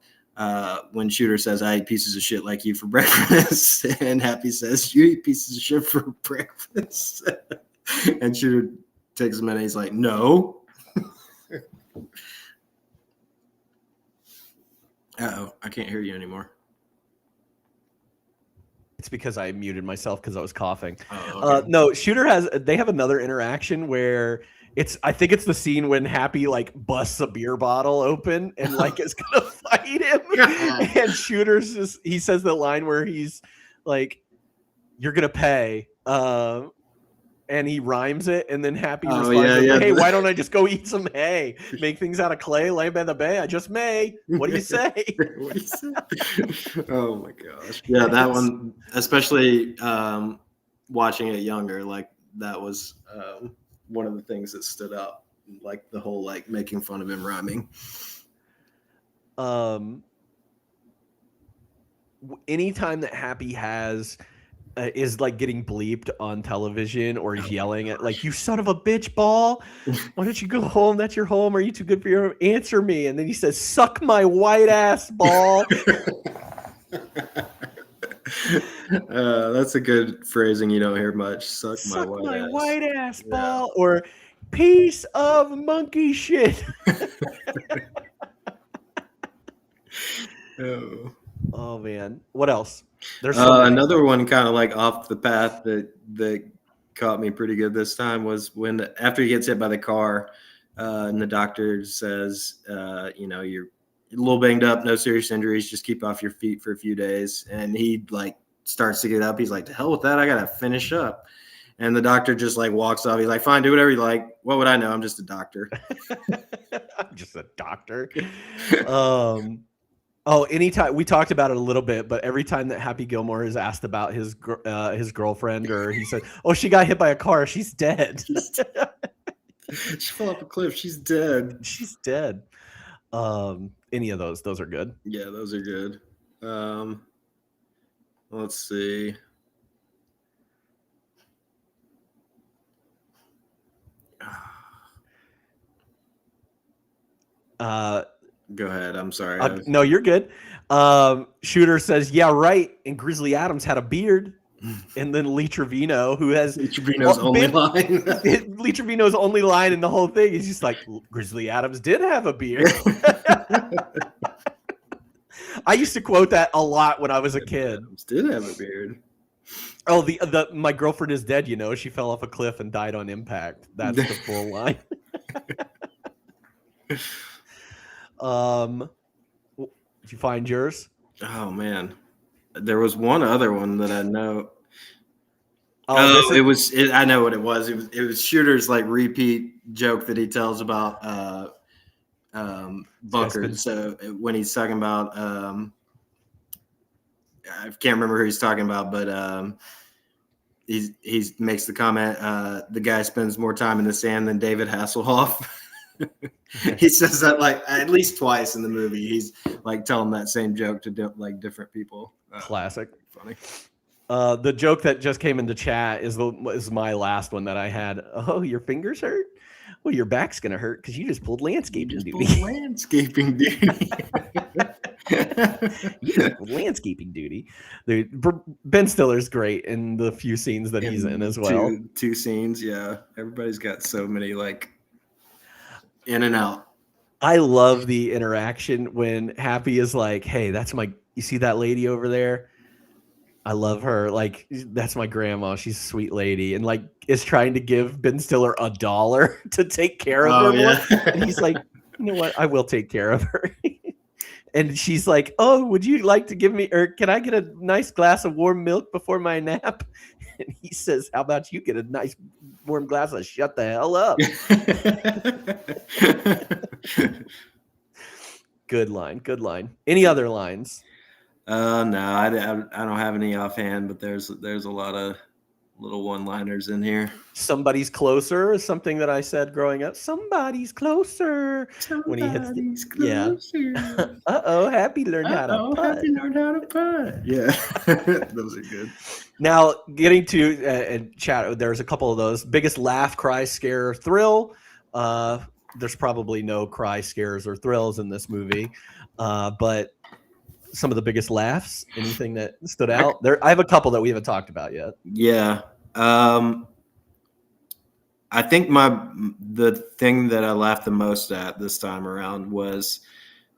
When Shooter says, I eat pieces of shit like you for breakfast, and Happy says, you eat pieces of shit for breakfast. And Shooter takes a minute, he's like, no. Uh-oh, I can't hear you anymore. It's because I muted myself because I was coughing. Oh, okay. No, they have another interaction where I think it's the scene when Happy busts a beer bottle open and is gonna fight him. And Shooter's he says the line where he's like, you're gonna pay. And and he rhymes it, and then Happy Oh, responds, yeah, with, yeah. "Hey, why don't I just go eat some hay? Make things out of clay, lay by the bay. I just may. What do you say?" What do you say? Oh my gosh. Yeah, that one, especially watching it younger, like that was one of the things that stood out, like the whole like making fun of him rhyming. Anytime that Happy has is like getting bleeped on television, or he's yelling at like, "You son of a bitch ball, why don't you go home? That's your home. Are you too good for your home? Answer me." And then he says, "Suck my white ass ball." That's a good phrasing you don't hear much. Suck my "Suck white my ass. white ass Yeah. ball," or "Piece of monkey shit." Oh man, what else? There's so many. Another one kind of like off the path that caught me pretty good this time was when after he gets hit by the car, and the doctor says, you're a little banged up, no serious injuries, just keep off your feet for a few days. And he like starts to get up. He's like, "To hell with that, I gotta finish up." And the doctor just like walks off. He's like, "Fine, do whatever you like. What would I know? I'm just a doctor." I'm just a doctor. Oh, anytime we talked about it a little bit, but every time that Happy Gilmore is asked about his girlfriend, or he said, "Oh, she got hit by a car. She's dead." She fell off a cliff. She's dead. She's dead. Any of those are good. Yeah, those are good. Let's see. Go ahead. I'm sorry. No, you're good. Shooter says, "Yeah, right." And Grizzly Adams had a beard. And then Lee Trevino, who has Lee Trevino's only line. Lee Trevino's only line in the whole thing is just like, Grizzly Adams did have a beard. I used to quote that a lot when I was a kid. Adams did have a beard. Oh, the my girlfriend is dead. She fell off a cliff and died on impact. That's the full line. Did you find yours? Oh man, there was one other one that I know. Oh, I know what it was. It was Shooter's like repeat joke that he tells about Bunker. So when he's talking about, I can't remember who he's talking about, but he makes the comment, the guy spends more time in the sand than David Hasselhoff. He says that like at least twice in the movie. He's like telling that same joke to different people. Classic. Funny. The joke that just came into chat is my last one that I had. "Oh, your fingers hurt? Well, your back's gonna hurt because you just pulled landscaping duty." Landscaping duty. You just pulled landscaping duty. Ben Stiller's great in the few scenes that he's in as well. Two scenes, yeah. Everybody's got so many like in and out. I love the interaction when Happy is like, "Hey, you see that lady over there? I love her. Like, that's my grandma. She's a sweet lady." And like is trying to give Ben Stiller $1 to take care of her. Yeah. And he's like, "You know what? I will take care of her." And she's like, "Oh, would you like to give me, or can I get a nice glass of warm milk before my nap?" And he says, "How about you get a nice warm glass of shut the hell up?" Good line. Good line. Any other lines? No, I don't have any offhand, but there's a lot of little one-liners in here. "Somebody's closer" is something that I said growing up. Somebody's closer. When he hits closer. Uh-oh, Happy learned how to putt. Happy learned how to putt. Yeah, those are good. Now, getting to and chat, there's a couple of those. Biggest laugh, cry, scare, thrill. There's probably no cry, scares, or thrills in this movie, but some of the biggest laughs. Anything that stood out there? I have a couple that we haven't talked about yet. Yeah. I think the thing that I laughed the most at this time around was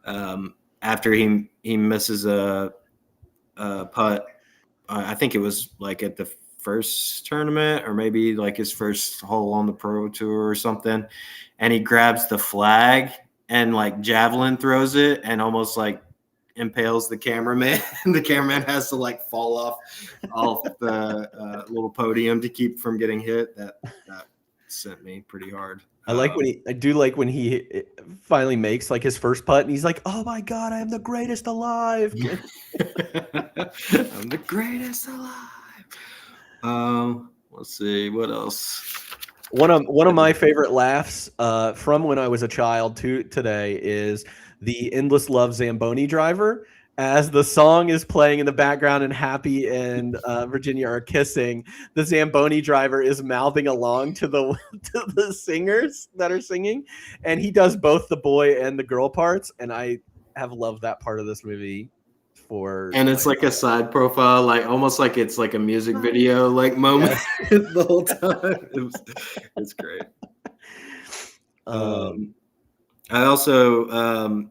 after he misses a putt. I think it was like at the first tournament, or maybe like his first hole on the pro tour or something, and he grabs the flag and like javelin throws it and almost like impales the cameraman. The cameraman has to like fall off the little podium to keep from getting hit. That sent me pretty hard. I do like when he finally makes like his first putt and he's like, "Oh my God, I am the greatest alive." I'm the greatest alive. Let's see what else. One of my favorite laughs from when I was a child to today is the Endless Love Zamboni driver. As the song is playing in the background and Happy and Virginia are kissing, the Zamboni driver is mouthing along to the singers that are singing, and he does both the boy and the girl parts. And I have loved that part of this movie and it's like a side profile, like almost like it's like a music video like moment the whole time. It's great. I also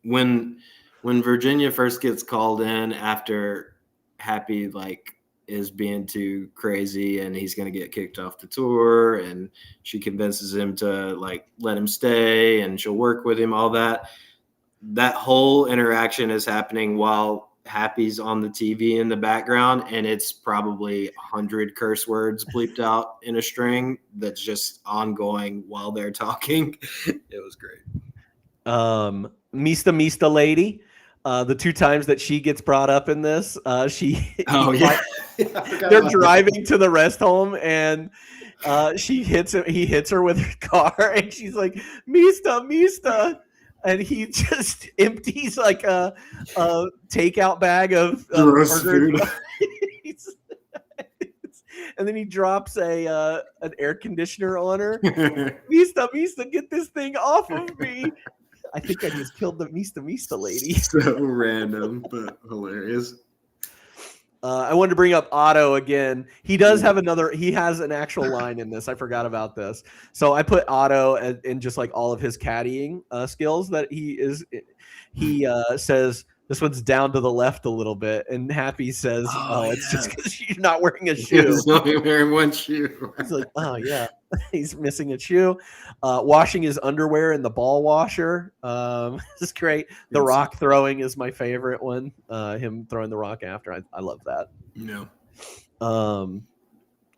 when Virginia first gets called in after Happy like is being too crazy and he's going to get kicked off the tour, and she convinces him to like let him stay and she'll work with him, all that whole interaction is happening while Happy's on the TV in the background, and it's probably 100 curse words bleeped out in a string that's just ongoing while they're talking. It was great. Mista lady, the two times that she gets brought up in this, they're driving to the rest home and he hits her with her car and she's like, Mista. And he just empties like a takeout bag of food. And then he drops an air conditioner on her. Mista, get this thing off of me. I think I just killed the Mista lady. So random, but hilarious. I wanted to bring up Otto again. He does have he has an actual line in this. I forgot about this. So I put Otto in just like all of his caddying skills that he says, this one's down to the left a little bit. And Happy says, it's just because you're not wearing a shoe. He's only wearing one shoe. He's like, oh yeah, he's missing a shoe. Washing his underwear in the ball washer. This is great. The rock throwing is my favorite one. Him throwing the rock after. I love that. No.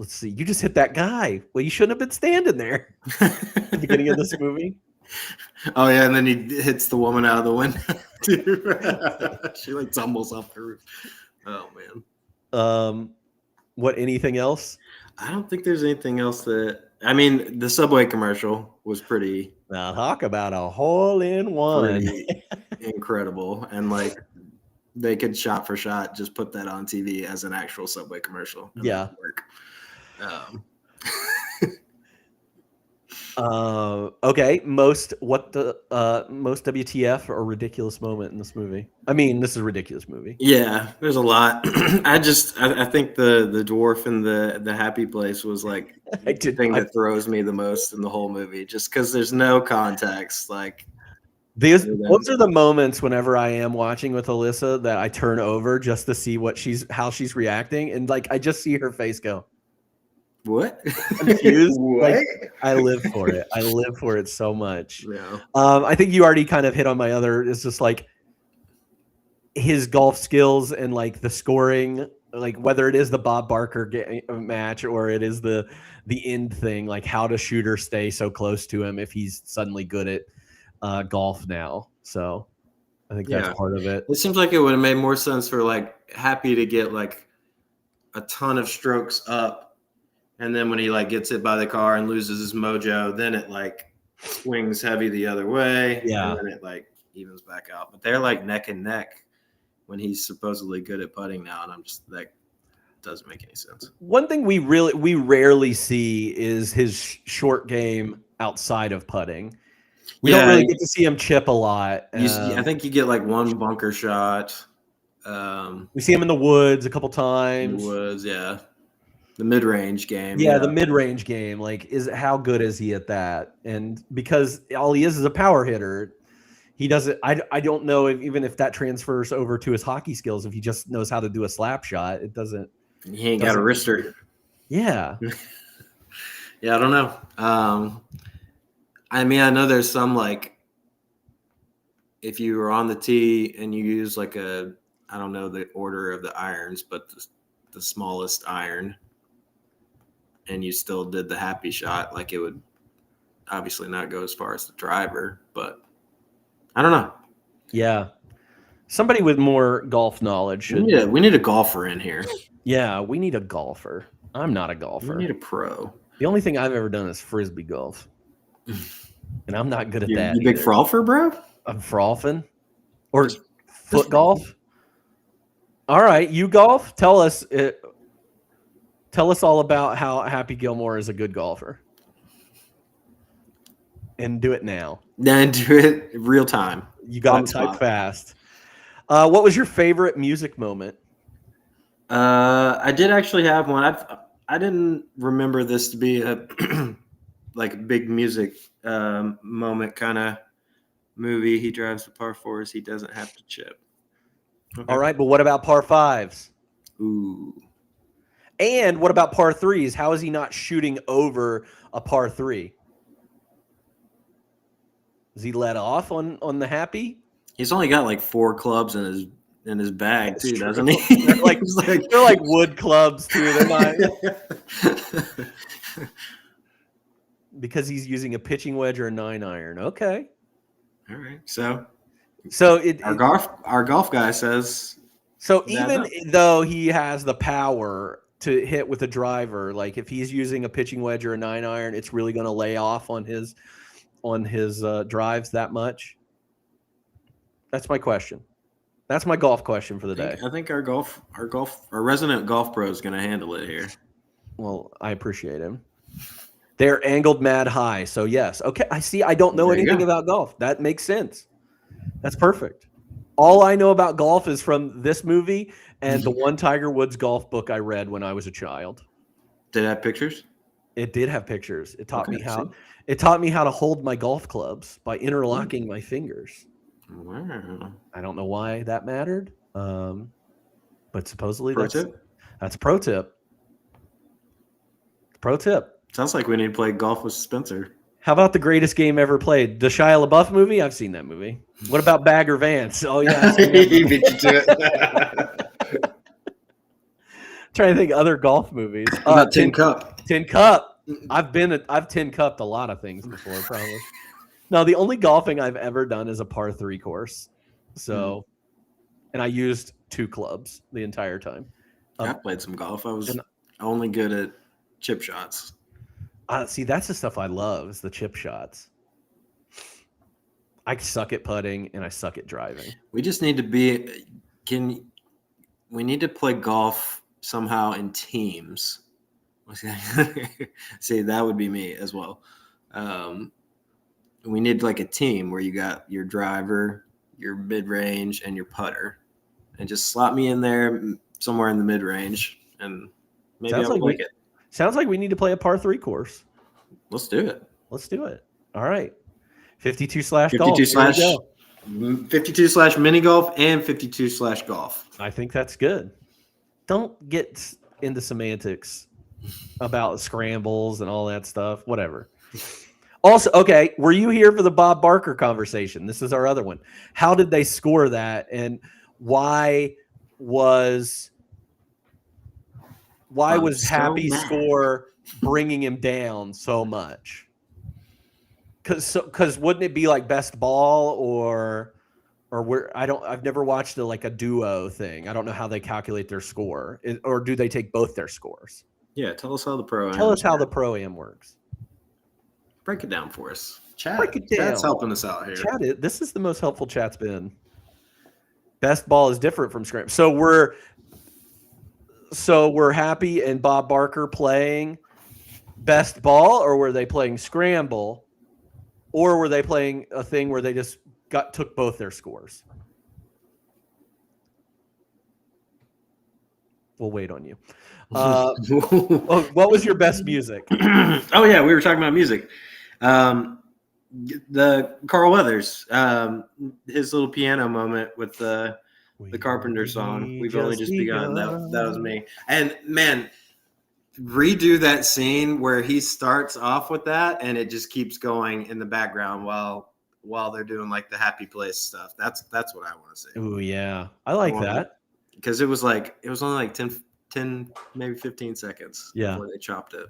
Let's see. You just hit that guy. Well, you shouldn't have been standing there at the beginning of this movie. Oh yeah, and then he hits the woman out of the window too. She like tumbles off the roof. Oh man. Anything else? I don't think there's anything else I mean, the Subway commercial was pretty. Now talk about a hole in one. Incredible. And like they could shot for shot just put that on TV as an actual Subway commercial. Yeah. Work. Okay. Most WTF or ridiculous moment in this movie? I mean, this is a ridiculous movie. Yeah, there's a lot. I think the dwarf in the happy place was like the thing that throws me the most in the whole movie, just because there's no context. Like those are the moments whenever I am watching with Alyssa that I turn over just to see how she's reacting, and like I just see her face go. What? Confused. What? Like, I live for it. I live for it so much. Yeah. I think you already kind of hit on my other. It's just like his golf skills and like the scoring, like whether it is the Bob Barker match or it is the end thing, like how does Shooter stay so close to him if he's suddenly good at golf now? So I think that's part of it. It seems like it would have made more sense for like Happy to get like a ton of strokes up. And then when he like gets hit by the car and loses his mojo, then it like swings heavy the other way. Yeah. And then it like evens back out. But they're like neck and neck when he's supposedly good at putting now. And I'm just like, doesn't make any sense. One thing we rarely see is his short game outside of putting. We don't really get to see him chip a lot. I think you get like one bunker shot. We see him in the woods a couple times. Yeah. The mid-range game. Yeah, the mid-range game. Like, how good is he at that? And because all he is a power hitter, he doesn't. I don't know even if that transfers over to his hockey skills. If he just knows how to do a slap shot, it doesn't. He ain't got a wrister. Yeah. Yeah, I don't know. I mean, I know there's some like if you were on the tee and you use like I don't know the order of the irons, but the smallest iron, and you still did the happy shot, like it would obviously not go as far as the driver, but I don't know. Yeah. Somebody with more golf knowledge should. We need a golfer in here. Yeah, we need a golfer. I'm not a golfer. We need a pro. The only thing I've ever done is frisbee golf, and I'm not good at that. You big frolfer, bro? I'm frothing, or foot golf. All right, you golf. Tell us all about how Happy Gilmore is a good golfer, and do it now. Then do it real time. You got to type fast. What was your favorite music moment? I did actually have one. I didn't remember this to be a like big music moment kind of movie. He drives the par fours. He doesn't have to chip. Okay. All right, but what about par fives? Ooh. And what about par threes? How is he not shooting over a par three? Is he let off on the happy? He's only got like 4 clubs in his bag too, doesn't he? They're like wood clubs too. They're not because he's using a pitching wedge or a 9-iron. Okay. All right. So our golf guy says. So even though he has the power to hit with a driver, like if he's using a pitching wedge or a 9-iron, it's really going to lay off on his drives that much. That's my question. That's my golf question for the day. I think our resident golf pro is going to handle it here. Well, I appreciate him. They're angled mad high, so yes. Okay, I see. I don't know anything about golf. That makes sense. That's perfect. All I know about golf is from this movie and the one Tiger Woods golf book I read when I was a child. Did it have pictures? It did have pictures. It taught me how. It taught me how to hold my golf clubs by interlocking my fingers. Wow. I don't know why that mattered, but supposedly that's a pro tip. Pro tip. Sounds like we need to play golf with Spencer. How about the greatest game ever played? The Shia LaBeouf movie? I've seen that movie. What about Bagger Vance? Oh yeah, he beat you to it. Trying to think of other golf movies. How about Tin Cup? Tin Cup. I've tin cupped a lot of things before, probably. No, the only golfing I've ever done is a par 3 course. So, and I used 2 clubs the entire time. I played some golf. I was only good at chip shots. See, that's the stuff I love is the chip shots. I suck at putting and I suck at driving. We just need to we need to play golf somehow in teams. See, that would be me as well. We need like a team where you got your driver, your mid-range, and your putter. And just slot me in there somewhere in the mid-range, and maybe I'll like it. Sounds like we need to play a par 3 course. Let's do it. Let's do it. All right. 52/golf. 52/mini golf and 52/golf. I think that's good. Don't get into semantics about scrambles and all that stuff. Whatever. Also, okay, were you here for the Bob Barker conversation? This is our other one. How did they score that, and why was Happy's score bringing him down so much? Because wouldn't it be like best ball or where I've never watched a duo thing. I don't know how they calculate their score, or do they take both their scores? Yeah, tell us how the pro. Tell us how the pro-am works. Break it down for us. Chat. Break it down. Chat's helping us out here. This is the most helpful chat's been. Best ball is different from scramble. So we're Happy and Bob Barker playing best ball, or were they playing scramble, or were they playing a thing where they just took both their scores? We'll wait on you. What was your best music? Oh yeah, we were talking about music. The Carl Weathers, his little piano moment with the Carpenter song. We've only just begun. That was me. And man, redo that scene where he starts off with that, and it just keeps going in the background while while they're doing like the happy place stuff. That's what I want to see. Oh yeah, I like that. Because it was only like 10 maybe 15 seconds Yeah. before they chopped it.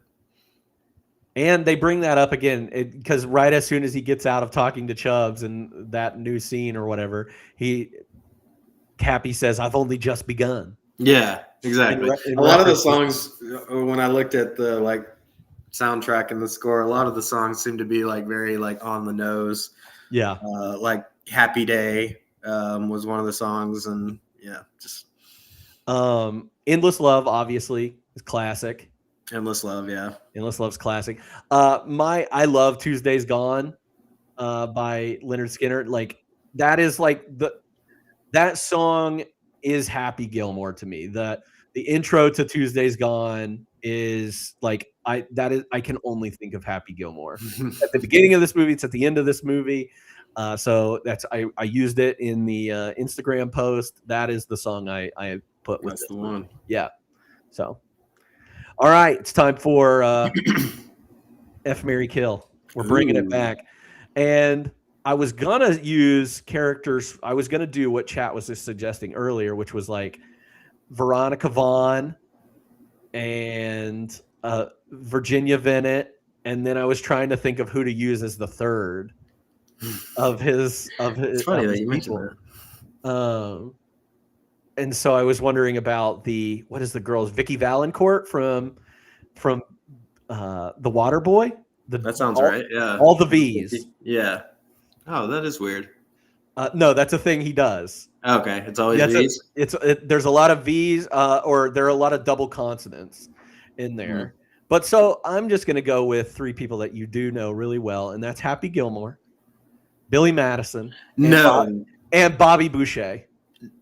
And they bring that up again because right as soon as he gets out of talking to Chubbs and that new scene or whatever, Cappy says, "I've only just begun." Yeah, exactly. In A lot of the reference songs, when I looked at the like soundtrack and the score, a lot of the songs seem to be like very like on the nose. Yeah. Like Happy Day was one of the songs, and yeah, just Endless Love obviously is classic. Endless Love, yeah. Endless Love's classic. I love Tuesday's Gone by Leonard Skinner. Like that is like that song is Happy Gilmore to me. The intro to Tuesday's Gone is like I can only think of Happy Gilmore. At the beginning of this movie, it's at the end of this movie. So that's I used it in the Instagram post. That is the song I put with That's the movie. one. Yeah. So all right, it's time for F, Marry, Kill. We're bringing it back. And I was going to use characters. I was going to do what chat was just suggesting earlier, which was like Veronica Vaughn and Virginia Bennett. And then I was trying to think of who to use as the third of his. It's funny that you mentioned that. And so I was wondering about what is the girl's Vicky Valancourt from The Water Boy? That sounds right. Yeah. All the V's. Yeah. Oh, that is weird. No, that's a thing he does. Okay, it's always V's. There's a lot of V's, or there are a lot of double consonants in there. Mm. But so I'm just going to go with three people that you do know really well, and that's Happy Gilmore, Billy Madison, and Bobby Boucher.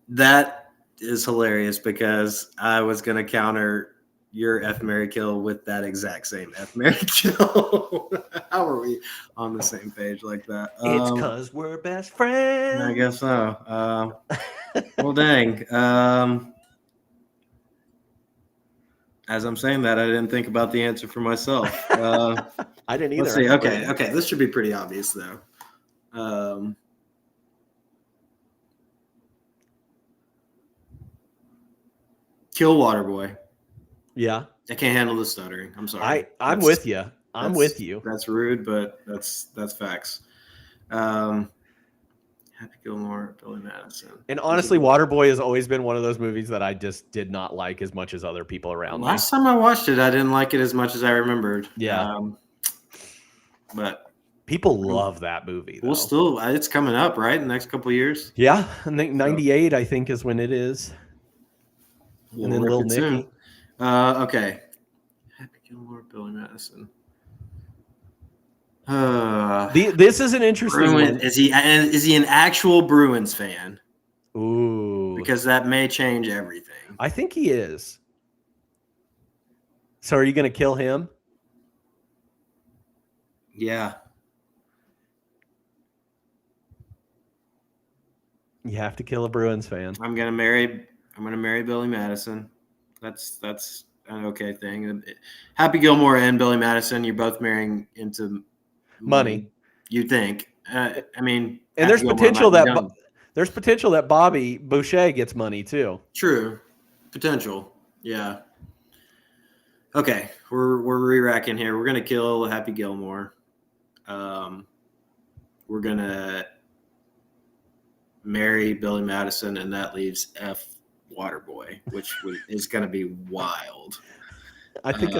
That is hilarious because I was going to counter your F, Marry, Kill with that exact same F, Marry, Kill. How are we on the same page like that? It's because we're best friends. I guess so. Well, dang. As I'm saying that, I didn't think about the answer for myself. I didn't either. Let's see. Okay. This should be pretty obvious, though. Kill Waterboy. Yeah. I can't handle the stuttering. I'm sorry. I'm with you. I'm with you. That's rude, but that's facts. Happy Gilmore, Billy Madison. And honestly, Waterboy has always been one of those movies that I just did not like as much as other people around me. Last time I watched it, I didn't like it as much as I remembered. Yeah. But people love that movie. Well, still, it's coming up, right? In the next couple of years. Yeah. I think 98, I think, is when it is. And then Lil Nicky. Okay. Happy Gilmore, Billy Madison. This is an interesting one. Is he an actual Bruins fan? Ooh. Because that may change everything. I think he is. So are you going to kill him? Yeah. You have to kill a Bruins fan. I'm gonna marry Billy Madison. That's an okay thing. Happy Gilmore and Billy Madison, you're both marrying into money. You think? I mean, and there's potential that Bobby Boucher gets money too. True, potential. Yeah. Okay, we're re-racking here. We're gonna kill Happy Gilmore. We're gonna marry Billy Madison, and that leaves F Waterboy, which is gonna be wild. I think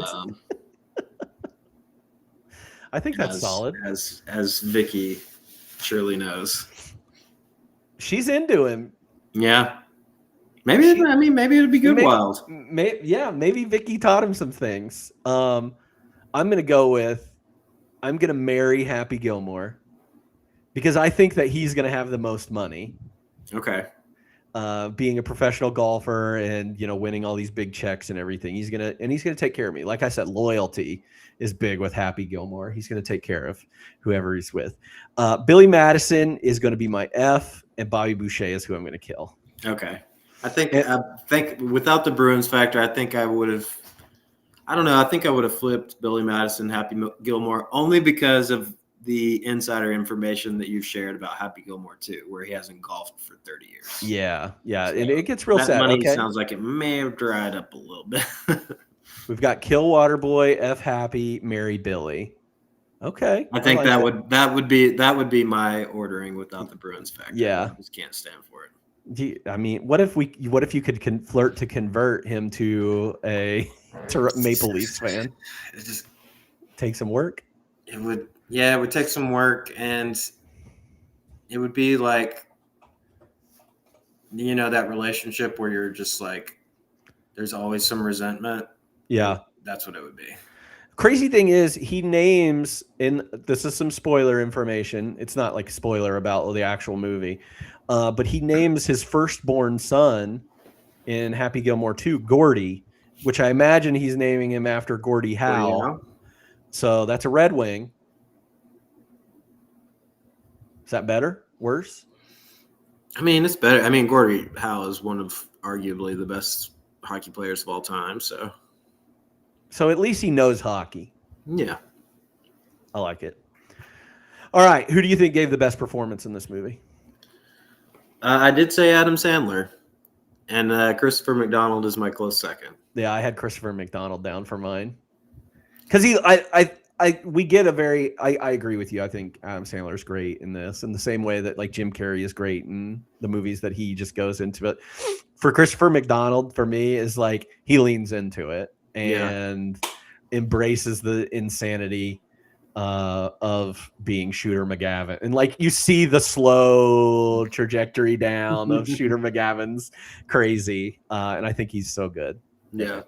that's solid. As Vicky surely knows, she's into him. Yeah. Maybe it'd be good. Wild. Maybe Vicky taught him some things. I'm gonna marry Happy Gilmore because I think that he's gonna have the most money. Okay. Being a professional golfer and winning all these big checks and everything, he's gonna take care of me. Like I said, loyalty is big with Happy Gilmore. He's gonna take care of whoever he's with. Billy Madison is gonna be my F, and Bobby Boucher is who I'm gonna kill. Okay. I think without the Bruins factor, I think I would have. I don't know. I think I would have flipped Billy Madison, Happy Gilmore, only because of the insider information that you've shared about Happy Gilmore too, where he hasn't golfed for 30 years. Yeah. So And it gets real that sad. money Okay. sounds like it may have dried up a little bit. We've got Kill Waterboy, F Happy, Marry Billy. Okay. I think like that would be my ordering without the Bruins factor. Yeah. I just can't stand for it. I mean, what if you could flirt to convert him to a Maple Leafs fan? It just Take some work. it would take some work, and it would be like, you know, that relationship where you're just like, there's always some resentment. Yeah. That's what it would be. Crazy thing is, he names, and this is some spoiler information. It's not like a spoiler about the actual movie, but he names his firstborn son in Happy Gilmore 2, Gordy, which I imagine he's naming him after Gordie Howe. So that's a Red Wing. Is that better? Worse? I mean, it's better. I mean, Gordie Howe is one of arguably the best hockey players of all time. So at least he knows hockey. Yeah. I like it. All right. Who do you think gave the best performance in this movie? I did say Adam Sandler, and Christopher McDonald is my close second. Yeah, I had Christopher McDonald down for mine. Because we get a very, I agree with you. I think Adam Sandler is great in this, in the same way that like Jim Carrey is great in the movies that he just goes into. But for Christopher McDonald, for me, is like he leans into it and embraces the insanity of being Shooter McGavin. And like you see the slow trajectory down of Shooter McGavin's crazy. And I think he's so good. Yeah.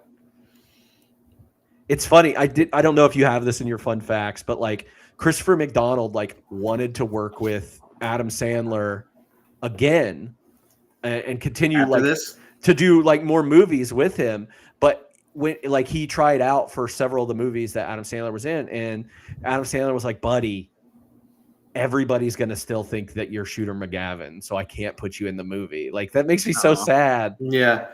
It's funny. I don't know if you have this in your fun facts, but like Christopher McDonald like wanted to work with Adam Sandler again and continue After like this? to do like more movies with him. But when like he tried out for several of the movies that Adam Sandler was in, and Adam Sandler was like, buddy, everybody's going to still think that you're Shooter McGavin. So I can't put you in the movie. Like that makes me so sad. Yeah.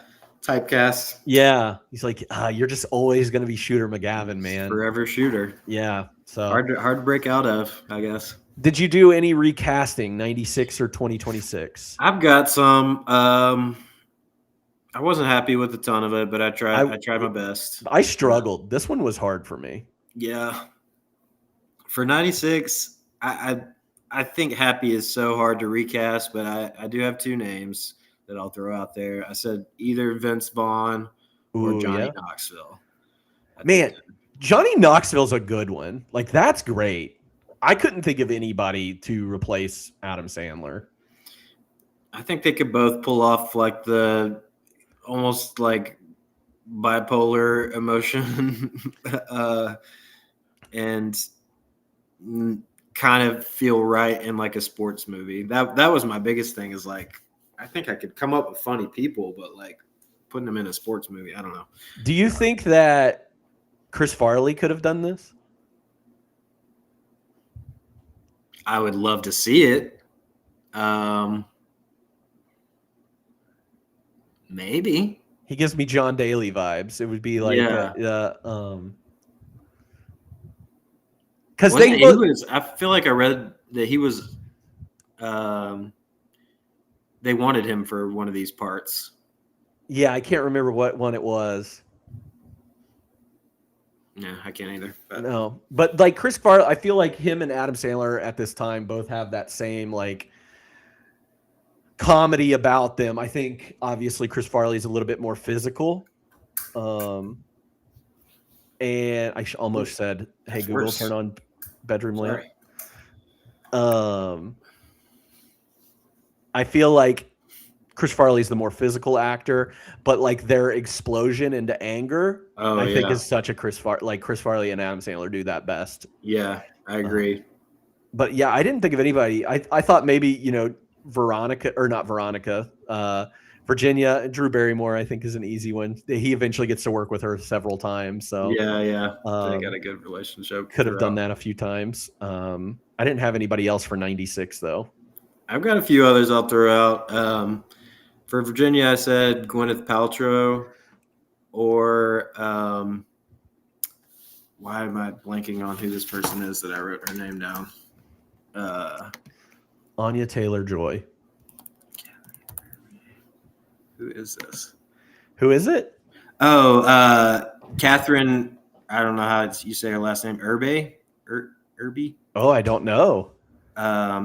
Typecast. Yeah. He's like, you're just always going to be Shooter McGavin, man. Forever Shooter. Yeah. So hard to break out of, I guess. Did you do any recasting, 96 or 2026? I've got some. I wasn't happy with a ton of it, but I tried my best. I struggled. This one was hard for me. Yeah. For 96, I think Happy is so hard to recast, but I do have two names that I'll throw out there. I said either Vince Vaughn or Johnny Knoxville. Man, Johnny Knoxville's a good one. Like, that's great. I couldn't think of anybody to replace Adam Sandler. I think they could both pull off like the almost like bipolar emotion and kind of feel right in like a sports movie. That was my biggest thing, is like, I think I could come up with funny people, but like putting them in a sports movie, I don't know. Do you think that Chris Farley could have done this? I would love to see it. Maybe. He gives me John Daly vibes. It would be like, because I feel like I read that he was, they wanted him for one of these parts. Yeah, I can't remember what one it was. No, I can't either. No, but like Chris Farley, I feel like him and Adam Sandler at this time both have that same like comedy about them. I think obviously Chris Farley is a little bit more physical. And I almost said, "Hey Google, turn on bedroom lamp." I feel like Chris Farley is the more physical actor, but like their explosion into anger, I think is such a Chris Farley and Adam Sandler do that best. Yeah, I agree. But yeah, I didn't think of anybody. I thought maybe, Virginia, Drew Barrymore, I think is an easy one. He eventually gets to work with her several times. So yeah. They got a good relationship. Could have done that a few times. I didn't have anybody else for 96 though. I've got a few others I'll throw out. For Virginia, I said Gwyneth Paltrow, or why am I blanking on who this person is that I wrote her name down? Anya Taylor-Joy. Who is this? Who is it? Oh, Catherine. I don't know how you say her last name. Irby. Oh, I don't know.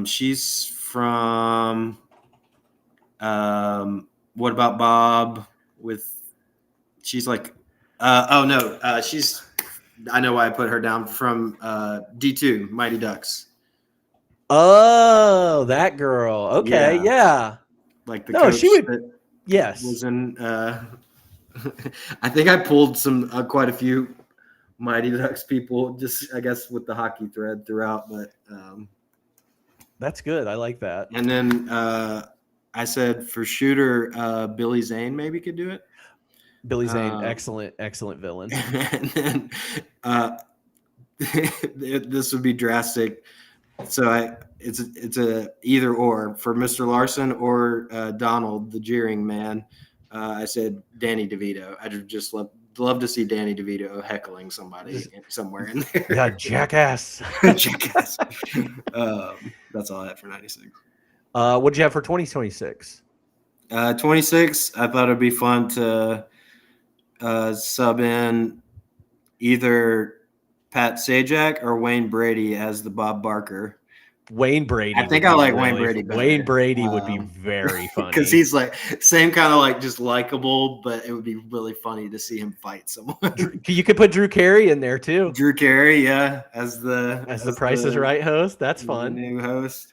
She's from. What about Bob? She's like. Oh no. She's. I know why I put her down from D2 Mighty Ducks. Oh, that girl. Okay, yeah. Like the No, coach she would. that Yes. was in. I think I pulled some quite a few Mighty Ducks people, just I guess with the hockey thread throughout, but That's good. I like that. and then I said for shooter, Billy Zane maybe could do it. Billy Zane, excellent villain. And then this would be drastic. So it's a either or for Mr. Larson or Donald, the jeering man. I said Danny DeVito. I'd just love to see Danny DeVito heckling somebody somewhere in there. Yeah, jackass. Jackass. That's all I had for 96. What'd you have for 2026? 26, I thought it'd be fun to sub in either Pat Sajak or Wayne Brady as the Bob Barker. Wayne Brady. I think I like Wayne Brady better. Wayne Brady would be very funny. Because he's like same kind of like just likable, but it would be really funny to see him fight someone. You could put Drew Carey in there too. Drew Carey, yeah, as the Price is Right host. That's fun. New host.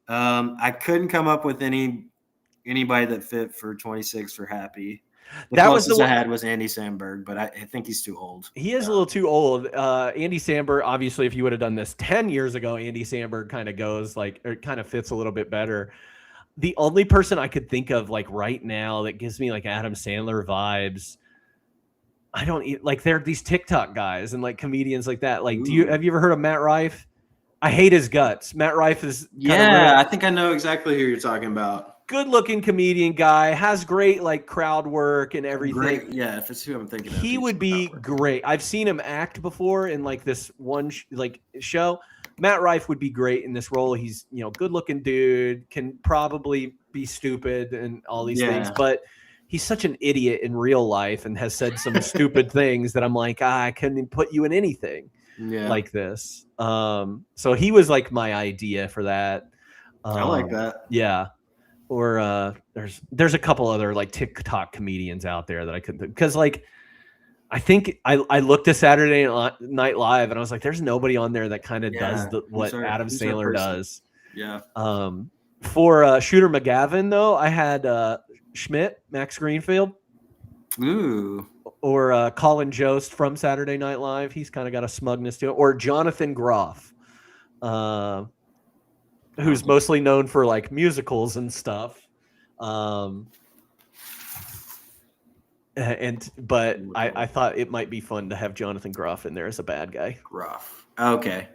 I couldn't come up with anybody that fit for 26 for Happy. The closest I had was Andy Samberg, but I think he's too old. He is a little too old. Andy Samberg, obviously, if you would have done this 10 years ago, Andy Samberg kind of goes like, or kind of fits a little bit better. The only person I could think of like right now that gives me like Adam Sandler vibes, I don't like. They're these TikTok guys and like comedians like that. Like, have you ever heard of Matt Rife? I hate his guts. Matt Rife is I think I know exactly who you're talking about. Good-looking comedian guy, has great like crowd work and everything. Great, yeah. If it's who I'm thinking of, he would be great. I've seen him act before in like this one show. Matt Rife would be great in this role. He's good-looking dude, can probably be stupid and all these things, but he's such an idiot in real life and has said some stupid things that I'm like, I couldn't put you in anything like this. So he was like my idea for that. I like that. Yeah. Or there's a couple other like TikTok comedians out there that I could, because like I think I looked at Saturday Night Live and I was like, there's nobody on there that kind of does what Adam Sandler does. Yeah. For Shooter McGavin though, I had Schmidt, Max Greenfield. Ooh. Or Colin Jost from Saturday Night Live. He's kind of got a smugness to it. Or Jonathan Groff. Who's mostly known for like musicals and stuff. But I thought it might be fun to have Jonathan Groff in there as a bad guy. Groff. Okay.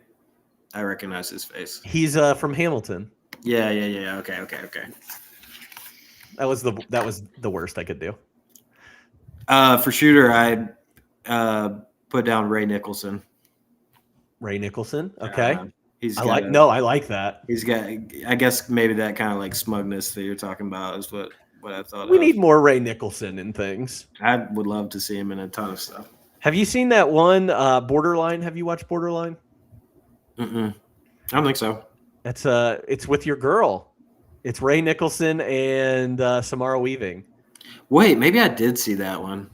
I recognize his face. He's from Hamilton. Yeah. Okay. That was the worst I could do. For Shooter, I put down Ray Nicholson. Ray Nicholson? Okay. I like that. He's got, I guess maybe that kind of like smugness that you're talking about is what I thought. We need more Ray Nicholson in things. I would love to see him in a ton of stuff. Have you seen that one Borderline? Have you watched Borderline? I don't think so. It's with your girl. It's Ray Nicholson and Samara Weaving. Wait, maybe I did see that one.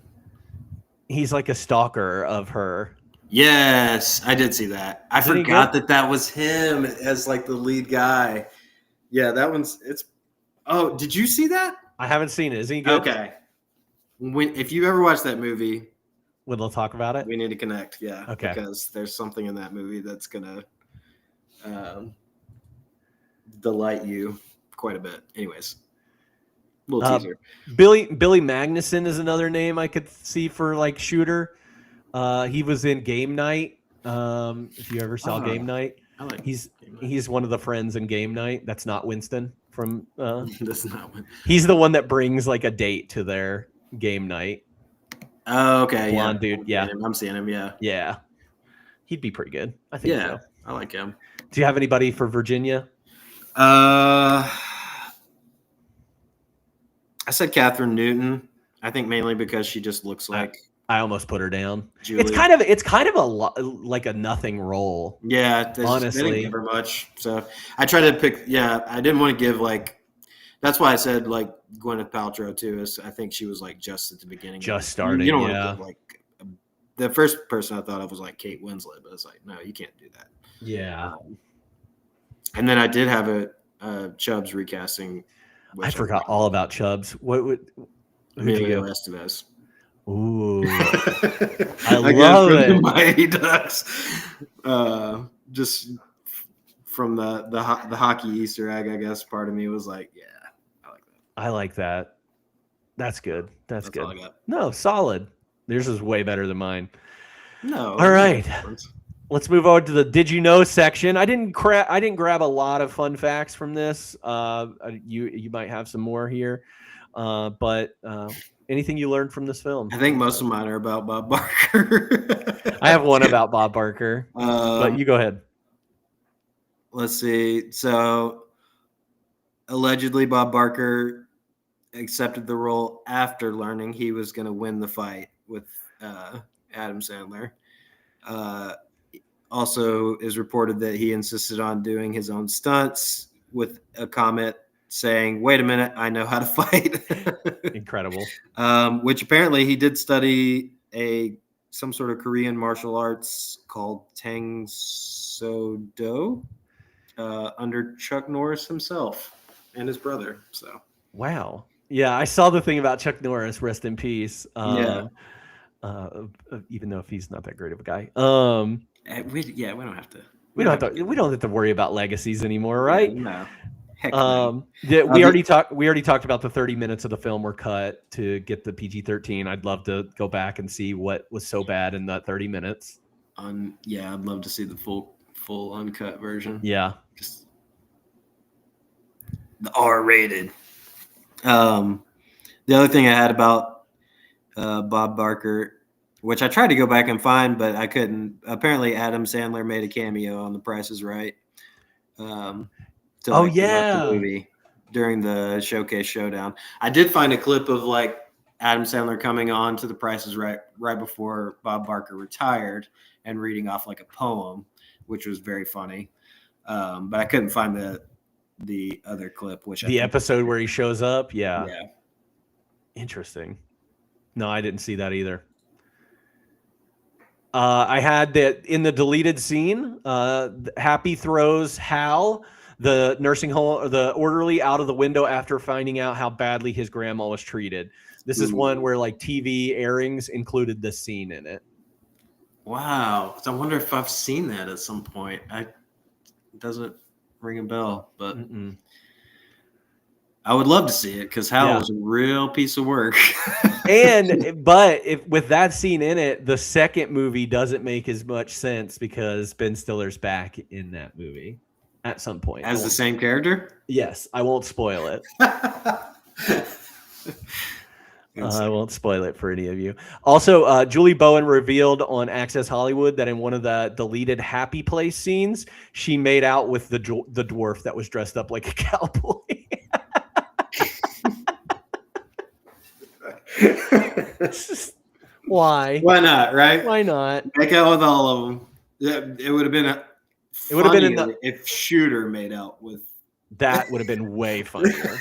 He's like a stalker of her. Yes, I did see that. I forgot that was him as like the lead guy. Yeah, that one's Oh, did you see that? I haven't seen it. Is he good? Okay. If you ever watch that movie, we'll talk about it. We need to connect. Yeah. Okay. Because there's something in that movie that's gonna delight you quite a bit. Anyways. Little teaser. Billy Magnuson is another name I could see for like Shooter. He was in Game Night. If you ever saw Game Night, he's one of the friends in Game Night. That's not Winston from. That's not Winston. He's the one that brings like a date to their game night. Oh, okay, blonde dude. Yeah, I'm seeing him. Yeah, he'd be pretty good. I think. Yeah, so. I like him. Do you have anybody for Virginia? I said Catherine Newton. I think mainly because she just looks like I almost put her down. Julie. It's kind of like a nothing role. Yeah, they didn't give her much. So I tried to pick. Yeah, I didn't want to give like. That's why I said like Gwyneth Paltrow too. Is I think she was like just at the beginning, just starting. You don't want to give like the first person I thought of was like Kate Winslet, but it's like no, you can't do that. Yeah. And then I did have a Chubbs recasting. I forgot all about Chubbs. Who'd you go? Estevez. Ooh, I love it. The Mighty Ducks. Just from the hockey Easter egg, I guess part of me was like, yeah, I like that. I like that. That's good. That's good. All I got. No, solid. Yours is way better than mine. No. All right. Let's move on to the Did You Know section. I didn't grab a lot of fun facts from this. You might have some more here, but anything you learned from this film? I think most of mine are about Bob Barker. I have one about Bob Barker, but you go ahead. Let's see. So, allegedly, Bob Barker accepted the role after learning he was going to win the fight with Adam Sandler. Also, is reported that he insisted on doing his own stunts with a comment saying, "Wait a minute, I know how to fight." Incredible. Which apparently he did study some sort of Korean martial arts called Tang So Do under Chuck Norris himself and his brother. So wow, yeah, I saw the thing about Chuck Norris. Rest in peace. Even though if he's not that great of a guy. We don't have to. We don't have to worry about legacies anymore, right? No. We already talked about the 30 minutes of the film were cut to get the PG-13. I'd love to go back and see what was so bad in that 30 minutes. I'd love to see the full uncut version. Yeah. Just the R-rated. The other thing I had about Bob Barker, which I tried to go back and find, but I couldn't. Apparently, Adam Sandler made a cameo on The Price is Right. The movie during the Showcase Showdown. I did find a clip of like Adam Sandler coming on to The Price is Right before Bob Barker retired and reading off like a poem, which was very funny. But I couldn't find the other clip, which the episode where he shows up. Yeah. Interesting. No, I didn't see that either. I had that in the deleted scene. Happy throws Hal, the nursing home, the orderly, out of the window after finding out how badly his grandma was treated. This is one where like TV airings included this scene in it. Wow. I wonder if I've seen that at some point. It doesn't ring a bell, but I would love to see it because Hal was a real piece of work. But with that scene in it, the second movie doesn't make as much sense because Ben Stiller's back in that movie at some point. As the same character? Yes. I won't spoil it. I won't spoil it for any of you. Also, Julie Bowen revealed on Access Hollywood that in one of the deleted Happy Place scenes, she made out with the dwarf that was dressed up like a cowboy. Why? Why not? Right? Why not? Make out with all of them. Yeah, it would have been if Shooter made out with. That would have been way funnier.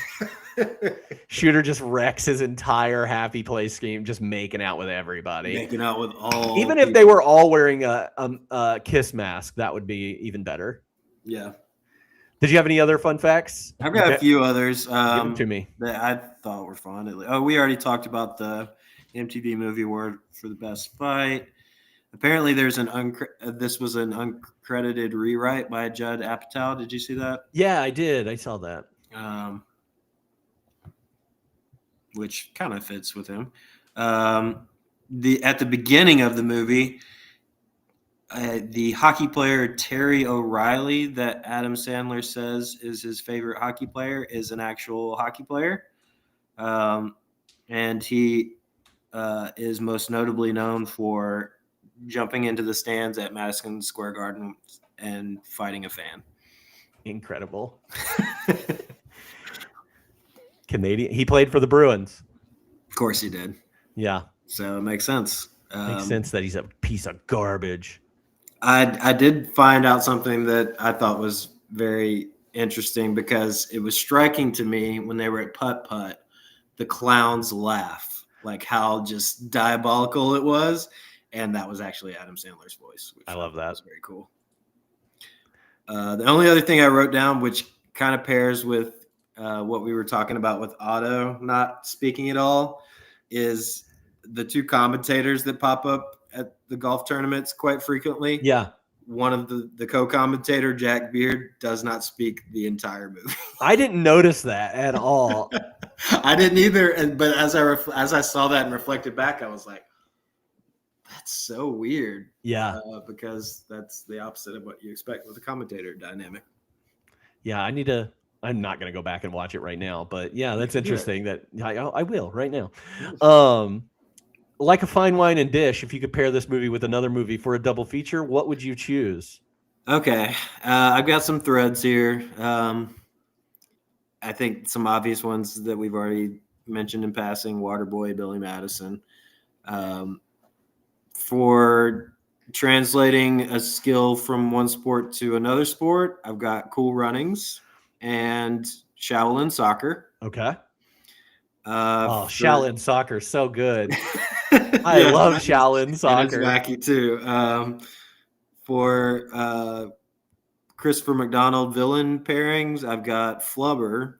Shooter just wrecks his entire Happy Place scheme, just making out with everybody. Making out with all. Even if they were all wearing a kiss mask, that would be even better. Yeah. Did you have any other fun facts? I've got a few others Give them to me. that I thought were fun. We already talked about the MTV Movie Award for the best fight. Apparently, there's this was an uncredited rewrite by Judd Apatow. Did you see that? Yeah, I did. I saw that. Which kind of fits with him. At the beginning of the movie, the hockey player Terry O'Reilly that Adam Sandler says is his favorite hockey player is an actual hockey player. And he is most notably known for jumping into the stands at Madison Square Garden and fighting a fan. Incredible. Canadian. He played for the Bruins. Of course he did. Yeah. So it makes sense. Makes sense that he's a piece of garbage. I did find out something that I thought was very interesting because it was striking to me when they were at putt-putt, the clown's laugh, like how just diabolical it was. And that was actually Adam Sandler's voice. Which I love that. Was very cool. The only other thing I wrote down, which kind of pairs with what we were talking about with Otto not speaking at all, is the two commentators that pop up at the golf tournaments quite frequently. Yeah. One of the co-commentator, Jack Beard, does not speak the entire movie. I didn't notice that at all. I didn't either. But as I saw that and reflected back, I was like, that's so weird. Yeah. Because that's the opposite of what you expect with a commentator dynamic. Yeah, I'm not going to go back and watch it right now, but yeah, that's interesting that I will right now. Like a fine wine and dish, if you could pair this movie with another movie for a double feature, what would you choose? Okay. I've got some threads here. I think some obvious ones that we've already mentioned in passing, Waterboy, Billy Madison. For translating a skill from one sport to another sport, I've got Cool Runnings and Shaolin Soccer. Okay. Shaolin Soccer, so good. I Yeah, love Shaolin Soccer. And it's wacky too. For Christopher McDonald villain pairings, I've got Flubber,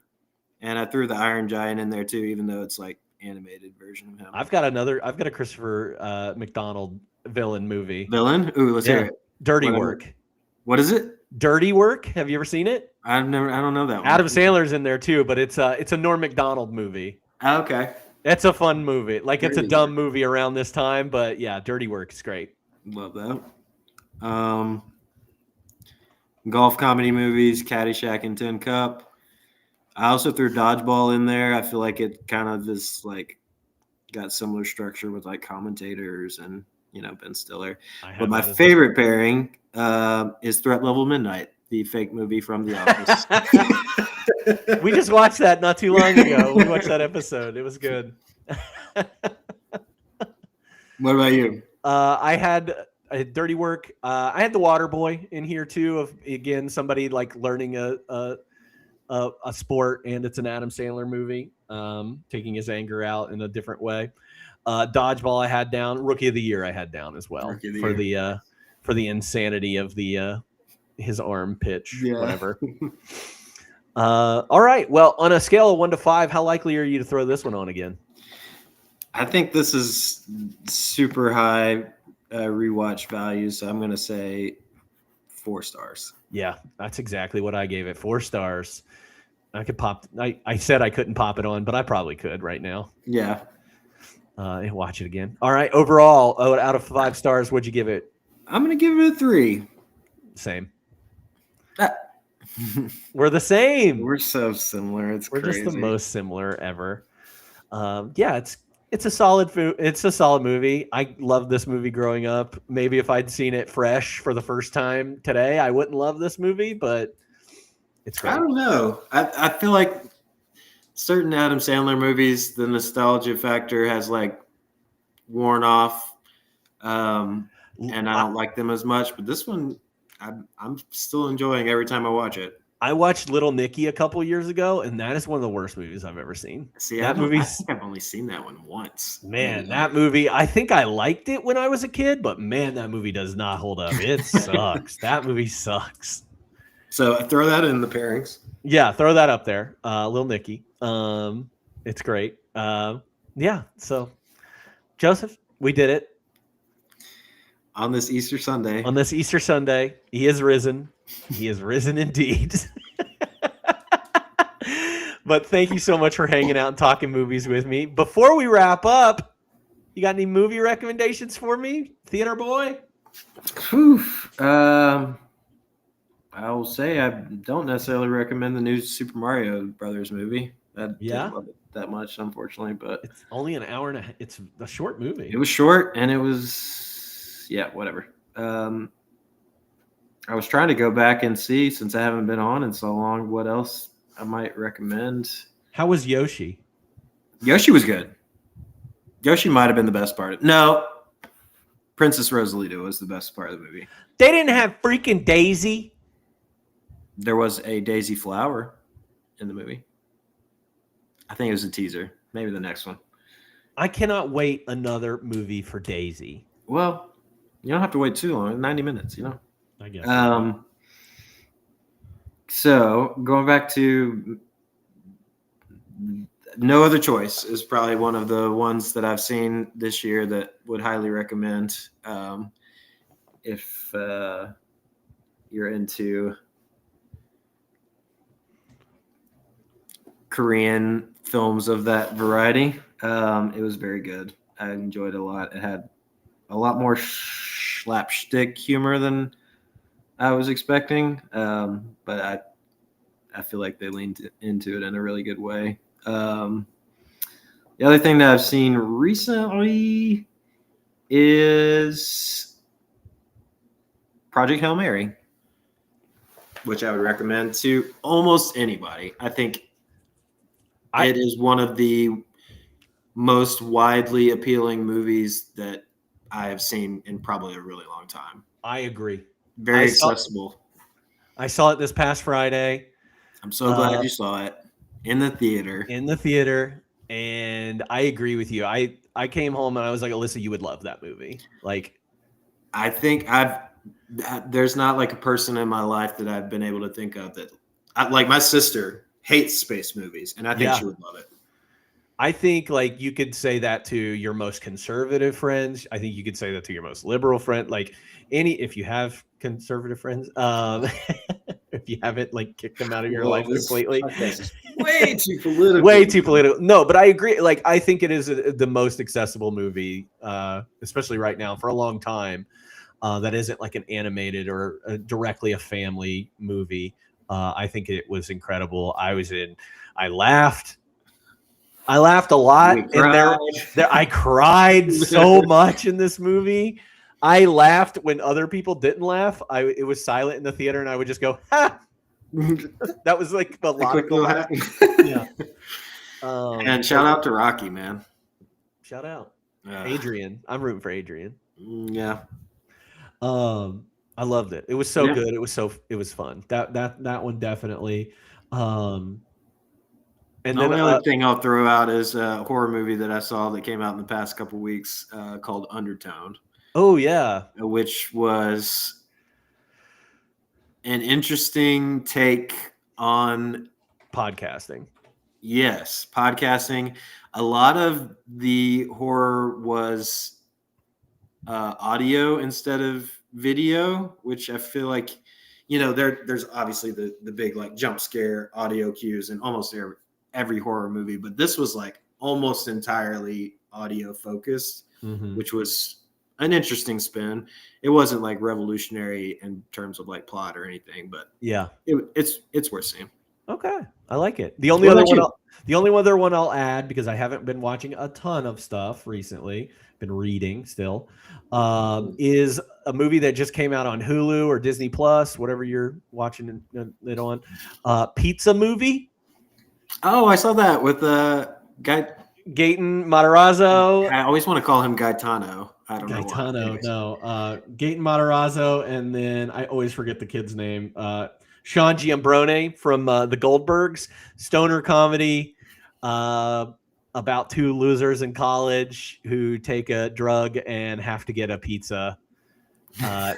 and I threw the Iron Giant in there too, even though it's like animated version of him. I've got a Christopher McDonald villain movie. Villain? Ooh, let's hear it. Dirty Work. What is it? Dirty Work. Have you ever seen it? I don't know that one. Adam Sandler's in there too, but it's a Norm Macdonald movie. Okay. It's a fun movie. Like it's a dumb movie around this time, but yeah, Dirty Work is great. Love that. Golf comedy movies, Caddyshack and Tin Cup. I also threw Dodgeball in there. I feel like it kind of is like got similar structure with like commentators and Ben Stiller. But my favorite pairing is Threat Level Midnight, the fake movie from The Office. We just watched that not too long ago. We watched that episode. It was good. What about you? I had Dirty Work. I had The Waterboy in here too. Of again, somebody like learning a sport, and it's an Adam Sandler movie, taking his anger out in a different way. Dodgeball I had down. Rookie of the Year I had down as well for the insanity of the his arm pitch, whatever. All right. Well, on a scale of 1 to 5, how likely are you to throw this one on again? I think this is super high rewatch value, so I'm going to say 4 stars. Yeah, that's exactly what I gave it. 4 stars. I could pop. I said I couldn't pop it on, but I probably could right now. Yeah. Watch it again. All right. Overall, out of 5 stars, what'd you give it? I'm going to give it a 3. Same. We're the same. We're so similar. We're crazy. Just the most similar ever. Yeah, it's a solid movie. I loved this movie growing up. Maybe if I'd seen it fresh for the first time today, I wouldn't love this movie, but it's great. I don't know. I feel like certain Adam Sandler movies, the nostalgia factor has like worn off, and I don't like them as much. But this one, I'm still enjoying every time I watch it. I watched Little Nicky a couple years ago, and that is one of the worst movies I've ever seen. See, I think I've only seen that one once. Man, that movie, I think I liked it when I was a kid, but man, that movie does not hold up. It sucks. That movie sucks. So throw that in the pairings. Yeah, throw that up there. Little Nicky. It's great. Yeah, so Joseph, we did it. On this Easter Sunday. He is risen. He is risen indeed. But thank you so much for hanging out and talking movies with me. Before we wrap up, you got any movie recommendations for me, theater boy? I will say I don't necessarily recommend the new Super Mario Brothers movie. I didn't love it that much, unfortunately, but it's only an hour and it's a short movie. It was short, and it was whatever. I was trying to go back and see, since I haven't been on in so long, what else I might recommend. How was Yoshi? Yoshi was good. Yoshi might have been the best part. No, Princess Rosalita was the best part of the movie. They didn't have freaking Daisy. There was a Daisy Flower in the movie. I think it was a teaser. Maybe the next one. I cannot wait another movie for Daisy. Well, you don't have to wait too long. 90 minutes, I guess. So going back to No Other Choice is probably one of the ones that I've seen this year that would highly recommend if you're into Korean films of that variety. It was very good. I enjoyed it a lot. It had a lot more slapstick humor than I was expecting, but I feel like they leaned into it in a really good way. The other thing that I've seen recently is Project Hail Mary, which I would recommend to almost anybody. I think it is one of the most widely appealing movies that I have seen in probably a really long time. I agree. Very accessible. I saw it this past Friday. I'm so glad you saw it in the theater. And I agree with you. I came home and I was like, Alyssa, you would love that movie. Like, I think there's not like a person in my life that I've been able to think of that, like my sister hates space movies, and I think she would love it. I think like you could say that to your most conservative friends. I think you could say that to your most liberal friend. Like if you have conservative friends, if you haven't like kicked them out of your life completely. Way too political. Way too political. No, but I agree. Like I think it is the most accessible movie, especially right now for a long time. That isn't like an animated or directly a family movie. I think it was incredible. I laughed a lot. And I cried so much in this movie. I laughed when other people didn't laugh. It was silent in the theater, and I would just go, ha! That was like a lot of laugh. Yeah. And shout out to Rocky, man. Shout out. Adrian. I'm rooting for Adrian. Yeah. I loved it. It was so good. It was fun. That one definitely. And the only other thing I'll throw out is a horror movie that I saw that came out in the past couple weeks called Undertone. Oh yeah, which was an interesting take on podcasting. Yes, podcasting. A lot of the horror was audio instead of video, which I feel like, there's obviously the big like jump scare audio cues in almost every horror movie, but this was like almost entirely audio focused, which was an interesting spin. It wasn't like revolutionary in terms of like plot or anything, but yeah, it's worth seeing. Okay, I like it. The only other one I'll add, because I haven't been watching a ton of stuff recently, been reading still, is a movie that just came out on Hulu or Disney Plus, whatever you're watching it on. Pizza Movie. Oh, I saw that with Gaten Matarazzo. I always want to call him Gaetano. I don't know. Gaetano, no. Gaten Matarazzo, and then I always forget the kid's name. Sean Giambrone from the Goldbergs, stoner comedy about two losers in college who take a drug and have to get a pizza,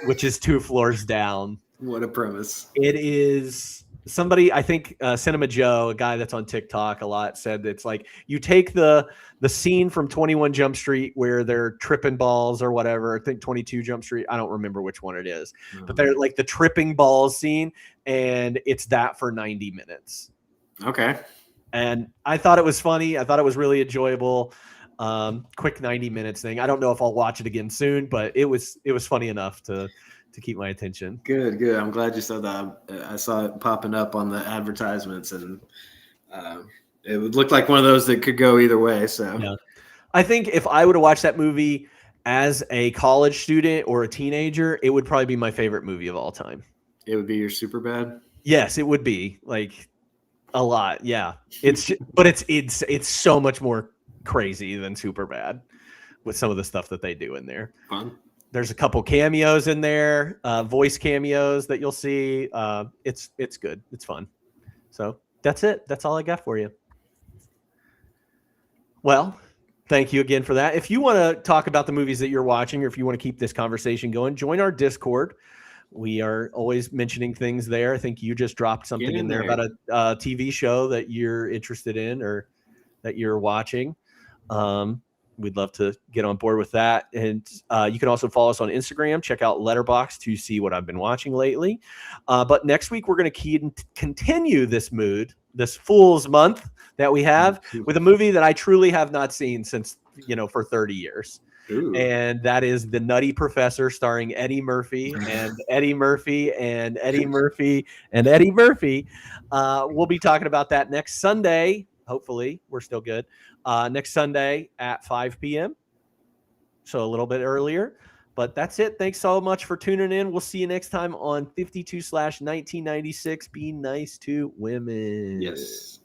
which is 2 floors down. What a premise. It is somebody, I think Cinema Joe, a guy that's on TikTok a lot, said it's like you take the scene from 21 Jump Street where they're tripping balls or whatever. I think 22 Jump Street. I don't remember which one it is, but they're like the tripping balls scene, and it's that for 90 minutes. Okay. And I thought it was funny. I thought it was really enjoyable. Quick 90 minutes thing. I don't know if I'll watch it again soon, but it was funny enough to keep my attention. Good. I'm glad you said that. I saw it popping up on the advertisements, and it would look like one of those that could go either way. So yeah. I think if I would have watched that movie as a college student or a teenager, it would probably be my favorite movie of all time. It would be your super bad. Yes, it would be like a lot. Yeah, but it's so much more crazy than super bad with some of the stuff that they do in there. Fun. There's a couple cameos in there, voice cameos that you'll see. It's good. It's fun. So that's it. That's all I got for you. Well, thank you again for that. If you want to talk about the movies that you're watching, or if you want to keep this conversation going, join our Discord. We are always mentioning things there. I think you just dropped something in there about a TV show that you're interested in or that you're watching. We'd love to get on board with that. And you can also follow us on Instagram. Check out Letterboxd to see what I've been watching lately. But next week, we're going to continue this Fool's Month that we have with a movie that I truly have not seen since, for 30 years. Ooh. And that is The Nutty Professor, starring Eddie Murphy and Eddie Murphy and Eddie Murphy and Eddie Murphy. We'll be talking about that next Sunday. Hopefully, we're still good. Next Sunday at 5 p.m. So a little bit earlier. But that's it. Thanks so much for tuning in. We'll see you next time on 52/1996. Be nice to women. Yes.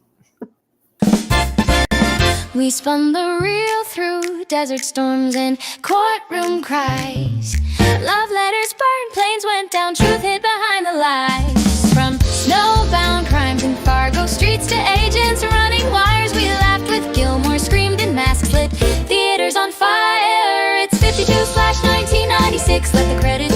We spun the reel through desert storms and courtroom cries. Love letters burned, planes went down, truth hid behind the lies. From snowbound crimes in Fargo streets to agents running wires, we laughed with Gilmore, screamed in masks lit, theaters on fire. It's 52/1996, let the credits